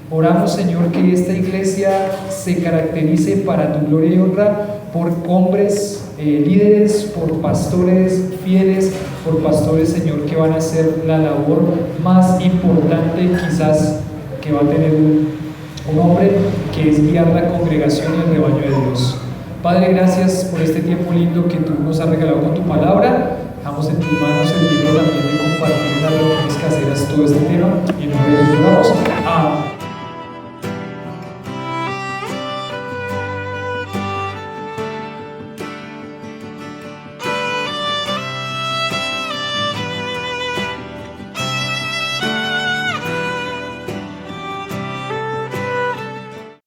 Oramos, Señor, que esta iglesia se caracterice para tu gloria y honra por hombres líderes, por pastores fieles, por pastores, Señor, que van a hacer la labor más importante quizás que va a tener un hombre, que es guiar la congregación y el rebaño de Dios. Padre, gracias por este tiempo lindo que tú nos has regalado con tu palabra. Dejamos en tus manos el tiempo también de compartir las reuniones caseras todo este tema, y en nombre de Jesús oramos. Amén.